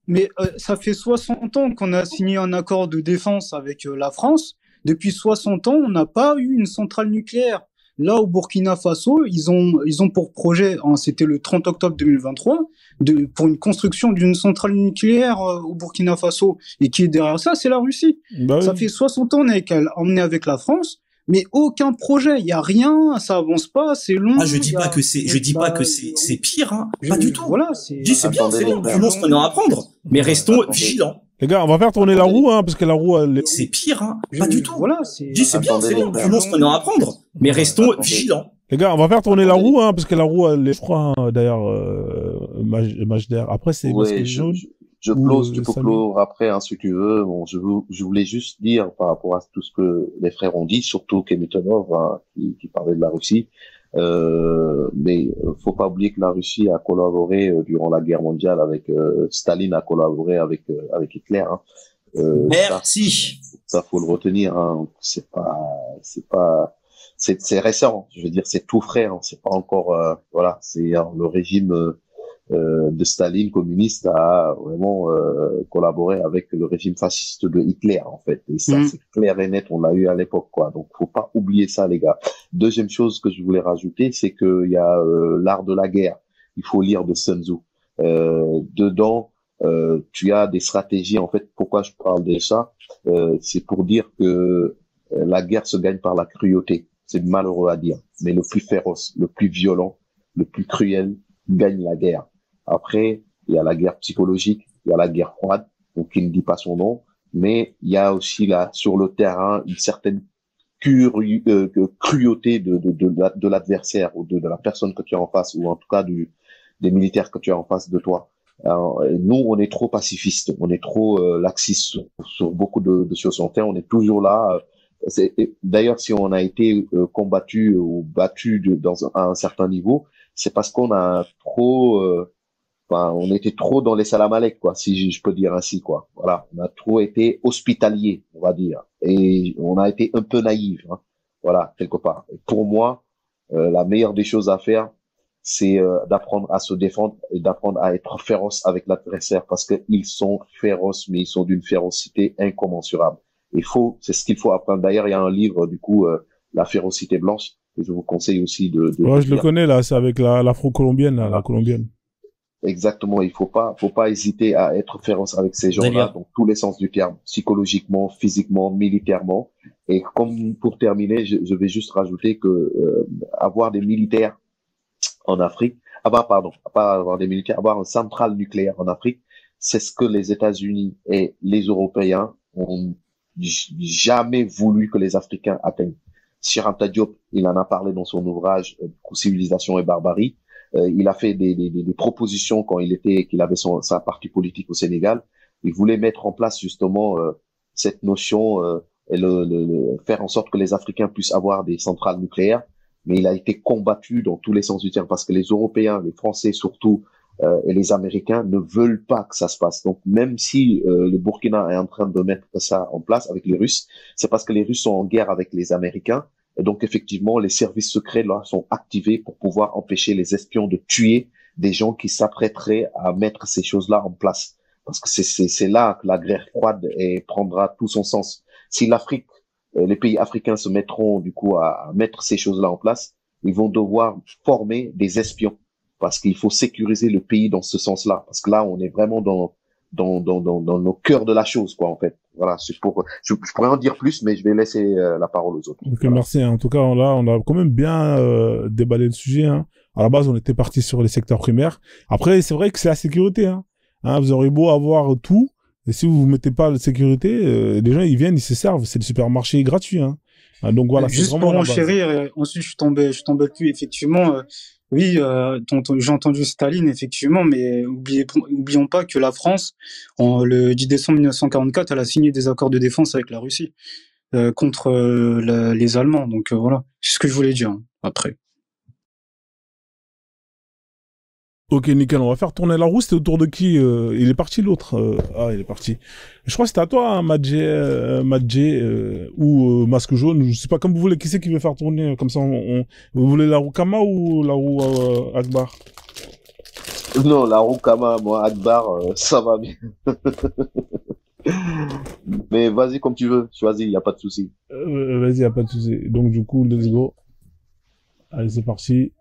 Mais ça fait 60 ans qu'on a signé un accord de défense avec la France. Depuis 60 ans, on n'a pas eu une centrale nucléaire. Là, au Burkina Faso, ils ont pour projet, c'était le 30 octobre 2023, pour une construction d'une centrale nucléaire au Burkina Faso. Et qui est derrière ça, c'est la Russie. Bah ça fait 60 ans qu'on est emmené avec la France. Mais aucun projet, il y a rien, ça avance pas, c'est long.
Je dis pas que c'est pire, hein. Pas du tout. Voilà, c'est bien, c'est bien. Nous, on en apprendre. Mais restons vigilants.
Les gars, on va faire tourner la roue, hein, parce que la roue,
c'est pire, hein. Pas du tout. Voilà, c'est bien, c'est bien. Nous, on en apprendre. Mais restons vigilants.
Les gars, on va faire tourner la roue, hein, parce que la roue, elle est, je crois, d'ailleurs, Majder. Après, c'est Masquejaude.
Tu peux clore après, hein, si tu veux. Bon, je voulais juste dire par rapport à tout ce que les frères ont dit, surtout Kemitonov, hein, qui parlait de la Russie. Mais faut pas oublier que la Russie a collaboré durant la guerre mondiale avec Staline a collaboré avec Hitler. Hein.
Merci.
Ça faut le retenir. Hein. C'est récent. Je veux dire, c'est tout frais. Hein. C'est pas encore voilà. C'est le régime de Staline communiste a vraiment collaboré avec le régime fasciste de Hitler en fait, et ça c'est clair et net, on l'a eu à l'époque quoi, donc faut pas oublier ça les gars. Deuxième chose que je voulais rajouter, c'est que il y a l'art de la guerre, il faut lire de Sun Tzu. Dedans tu as des stratégies en fait. Pourquoi je parle de ça, c'est pour dire que la guerre se gagne par la cruauté. C'est malheureux à dire, mais le plus féroce, le plus violent, le plus cruel gagne la guerre. Après, il y a la guerre psychologique, il y a la guerre froide, donc qui ne dit pas son nom, mais il y a aussi là, sur le terrain, une certaine cruauté de l'adversaire ou de la personne que tu as en face, ou en tout cas des militaires que tu as en face de toi. Alors, nous, on est trop pacifistes, on est trop laxistes sur beaucoup de choses en terre, on est toujours là. D'ailleurs, si on a été combattu ou battu à un certain niveau, c'est parce qu'on a trop on était trop dans les salamalek, quoi, si je peux dire ainsi, quoi. Voilà, on a trop été hospitalier, on va dire, et on a été un peu naïf, hein. Voilà, quelque part. Et pour moi, la meilleure des choses à faire, c'est d'apprendre à se défendre et d'apprendre à être féroce avec l'adversaire, parce que ils sont féroces, mais ils sont d'une férocité incommensurable. C'est ce qu'il faut apprendre. D'ailleurs, il y a un livre, du coup, la férocité blanche. Et je vous conseille aussi de
Ouais, je le
lire.
connais, là, c'est avec l'afro-colombienne, là, la colombienne.
Exactement, il faut pas hésiter à être féroce avec ces gens-là,
Délire.
dans tous les sens du terme, psychologiquement, physiquement, militairement. Et comme pour terminer, je vais juste rajouter que avoir des militaires en Afrique, pas avoir des militaires, avoir une centrale nucléaire en Afrique, c'est ce que les États-Unis et les Européens ont jamais voulu que les Africains atteignent. Cheikh Anta Diop, il en a parlé dans son ouvrage Civilisation et barbarie. Il a fait des propositions quand qu'il avait sa partie politique au Sénégal. Il voulait mettre en place justement cette notion et faire en sorte que les Africains puissent avoir des centrales nucléaires. Mais il a été combattu dans tous les sens du terme parce que les Européens, les Français surtout, et les Américains ne veulent pas que ça se passe. Donc même si le Burkina est en train de mettre ça en place avec les Russes, c'est parce que les Russes sont en guerre avec les Américains. Et donc effectivement, les services secrets là sont activés pour pouvoir empêcher les espions de tuer des gens qui s'apprêteraient à mettre ces choses-là en place. Parce que c'est là que la guerre froide prendra tout son sens. Si l'Afrique, les pays africains se mettront du coup à mettre ces choses-là en place, ils vont devoir former des espions. Parce qu'il faut sécuriser le pays dans ce sens-là. Parce que là, on est vraiment dans le cœur de la chose, quoi, en fait. Voilà, c'est pour, je pourrais en dire plus, mais je vais laisser la parole aux autres.
Ok,
Voilà.
merci. En tout cas, on a quand même bien déballé le sujet. Hein. À la base, on était parti sur les secteurs primaires. Après, c'est vrai que c'est la sécurité. Hein. Vous aurez beau avoir tout, et si vous mettez pas la sécurité, les gens ils viennent, ils se servent. C'est le supermarché gratuit. Hein. Donc voilà.
Juste pour enchérir, et ensuite je suis tombé dessus. Effectivement, oui, j'ai entendu Staline, effectivement, mais oublions pas que la France, le 10 décembre 1944, elle a signé des accords de défense avec la Russie contre les Allemands. Donc voilà, c'est ce que je voulais dire. Hein, après.
Ok, nickel. On va faire tourner la roue. C'était autour de qui il est parti l'autre. Il est parti. Je crois que c'était à toi, hein, Madjé, ou Masque Jaune. Je sais pas, comme vous voulez. Qui c'est qui veut faire tourner comme ça vous voulez la roue Kama ou la roue Akbar?
Non, la roue Kama, moi, Akbar, ça va bien. Mais vas-y comme tu veux, choisis, y a pas de souci.
Vas-y, y a pas de souci. Donc du coup, let's go. Allez, c'est parti.